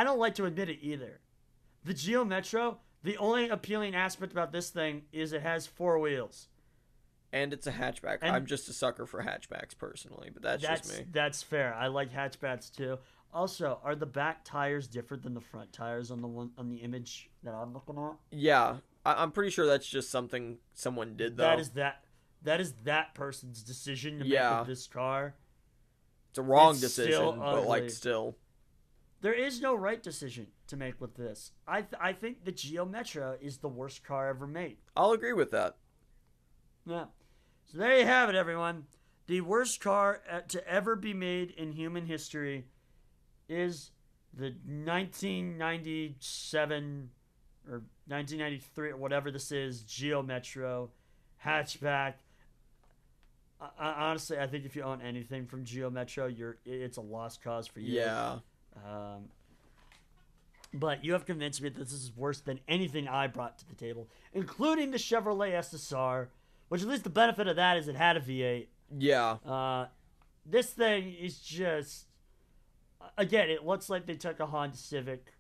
don't like to admit it either. The Geo Metro. The only appealing aspect about this thing is it has four wheels. And it's a hatchback. And I'm just a sucker for hatchbacks personally, but that's just me. That's fair. I like hatchbacks too. Also, are the back tires different than the front tires on the image that I'm looking at? Yeah, I'm pretty sure that's just something someone did though. That is that person's decision to make with this car. It's a wrong It's decision, still but like ugly. still. There is no right decision to make with this. I think the Geo Metro is the worst car ever made. I'll agree with that. Yeah. So there you have it, everyone. The worst car to ever be made in human history is the 1997 or 1993 or whatever this is Geo Metro hatchback. Honestly, I think if you own anything from Geo Metro, it's a lost cause for you. Yeah. But you have convinced me that this is worse than anything I brought to the table, including the Chevrolet SSR, which at least the benefit of that is it had a V8. Yeah. This thing is just, again, it looks like they took a Honda Civic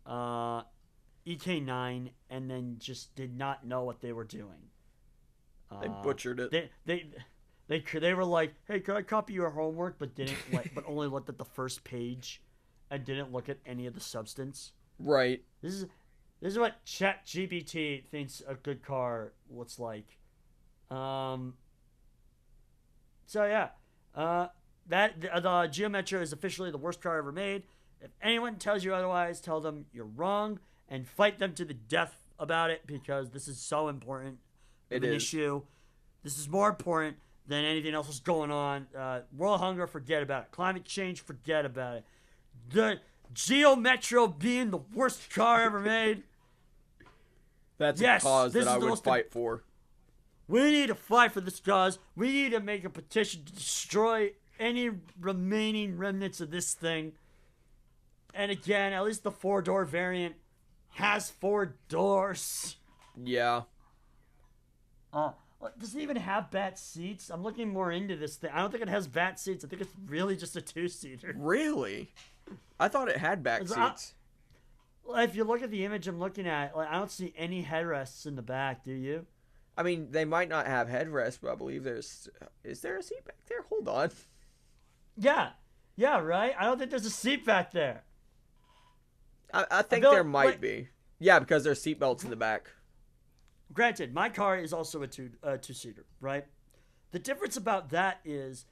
EK9 and then just did not know what they were doing. They butchered it. They were like, hey, could I copy your homework, but only looked at the first page and didn't look at any of the substance. Right. This is what ChatGPT thinks a good car looks like. So yeah, the Geo Metro is officially the worst car ever made. If anyone tells you otherwise, tell them you're wrong and fight them to the death about it because this is so important of an issue. This is more important than anything else that's going on. World hunger, forget about it. Climate change, forget about it. The Geo Metro being the worst car ever made. That's a cause that I would fight for. We need to fight for this cause. We need to make a petition to destroy any remaining remnants of this thing. And again, at least the 4-door variant has 4 doors. Yeah. Does it even have bat seats? I'm looking more into this thing. I don't think it has bat seats. I think it's really just a 2-seater. Really? I thought it had back seats. If you look at the image I'm looking at, I don't see any headrests in the back, do you? I mean, they might not have headrests, but I believe is there a seat back there? Hold on. Yeah, right? I don't think there's a seat back there. I think there might be. Yeah, because there's seat belts in the back. Granted, my car is also a two-seater, right? The difference about that is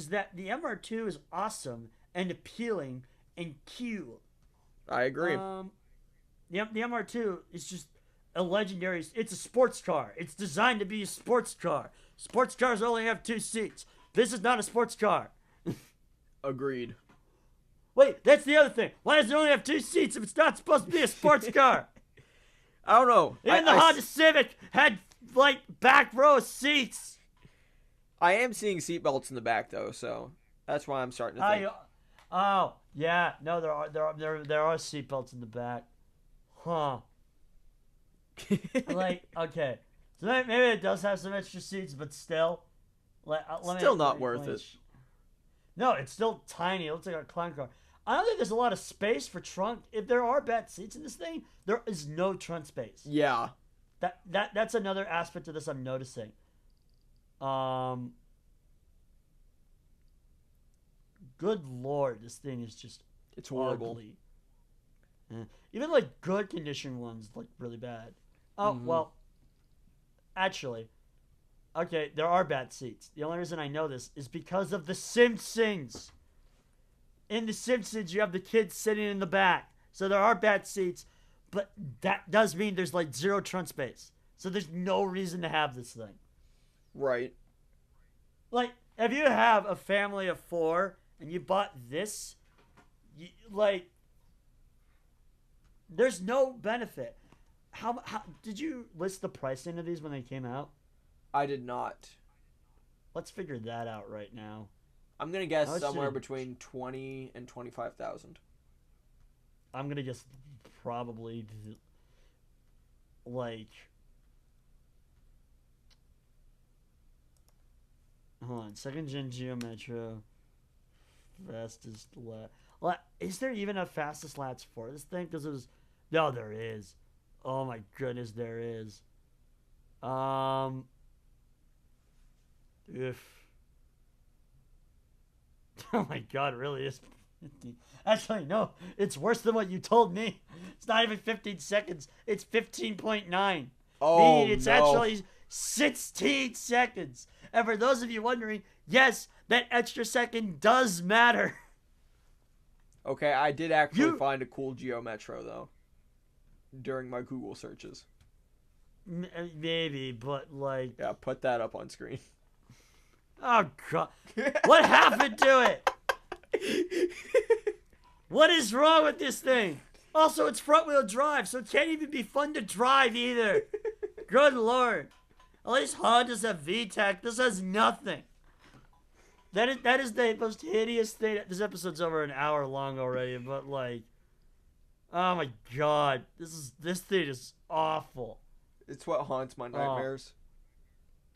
that the MR2 is awesome and appealing and cute. I agree. The MR2 is just a legendary. It's a sports car. It's designed to be a sports car. Sports cars only have 2 seats. This is not a sports car. Agreed. Wait, that's the other thing. Why does it only have 2 seats if it's not supposed to be a sports car? I don't know. Even the Honda Civic had back row seats. I am seeing seat belts in the back though, so that's why I'm starting to think. Oh yeah, no, there are seat belts in the back, huh? Okay, so maybe it does have some extra seats, but still, still not worth it. No, it's still tiny. It looks like a clown car. I don't think there's a lot of space for trunk. If there are back seats in this thing, there is no trunk space. Yeah. That's another aspect of this I'm noticing. Good Lord, this thing is just it's horrible. Ugly. Even like good condition ones look really bad. Oh well, actually, okay, there are bad seats. The only reason I know this is because of the Simpsons. In the Simpsons, you have the kids sitting in the back, so there are bad seats, but that does mean there's like zero trunk space. So there's no reason to have this thing. Right. Like, if you have a family of 4 and you bought this, like, there's no benefit. How did you list the pricing of these when they came out? I did not. Let's figure that out right now. I'm gonna guess How somewhere should- between 20 and 25,000. I'm gonna guess probably like. Hold on, second gen Geo Metro, fastest lat. Is there even a fastest lats for this thing? Because it was, no, there is. Oh my goodness, there is. If. Oh my god, it really is 15. Actually, no, it's worse than what you told me. It's not even 15 seconds. It's 15.9. Oh, It's no. actually 16 seconds. And for those of you wondering, yes, that extra second does matter. Okay, I did actually You- find a cool Geo Metro though during my Google searches. Maybe, but like, Yeah, put that up on screen. oh god, what happened to it? What is wrong with this thing? Also, it's front wheel drive, so it can't even be fun to drive either. Good lord. At least Hondas have VTEC. This has nothing. That is the most hideous thing. This episode's over an hour long already, but like, oh my god, this thing is awful. It's what haunts my nightmares.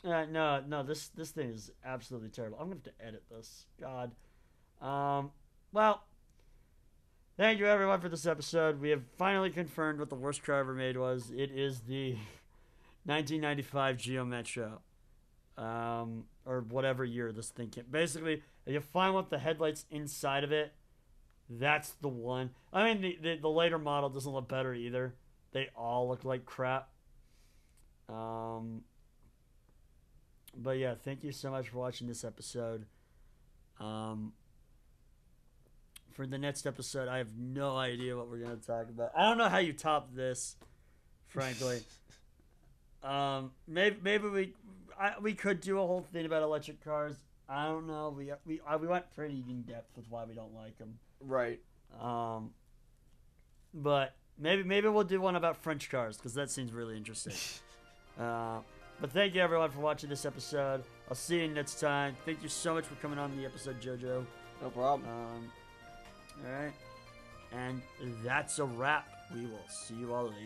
No, this thing is absolutely terrible. I'm gonna have to edit this. God. Well, thank you everyone for this episode. We have finally confirmed what the worst car ever made was. It is the 1995 Geo Metro. Or whatever year this thing came. Basically, if you find one with the headlights inside of it, that's the one. I mean, the later model doesn't look better either. They all look like crap. But yeah, thank you so much for watching this episode. For the next episode, I have no idea what we're going to talk about. I don't know how you top this, frankly. Maybe we could do a whole thing about electric cars. I don't know. We went pretty in depth with why we don't like them. Right. But maybe we'll do one about French cars because that seems really interesting. But thank you everyone for watching this episode. I'll see you next time. Thank you so much for coming on the episode, JoJo. No problem. All right, and that's a wrap. We will see you all later.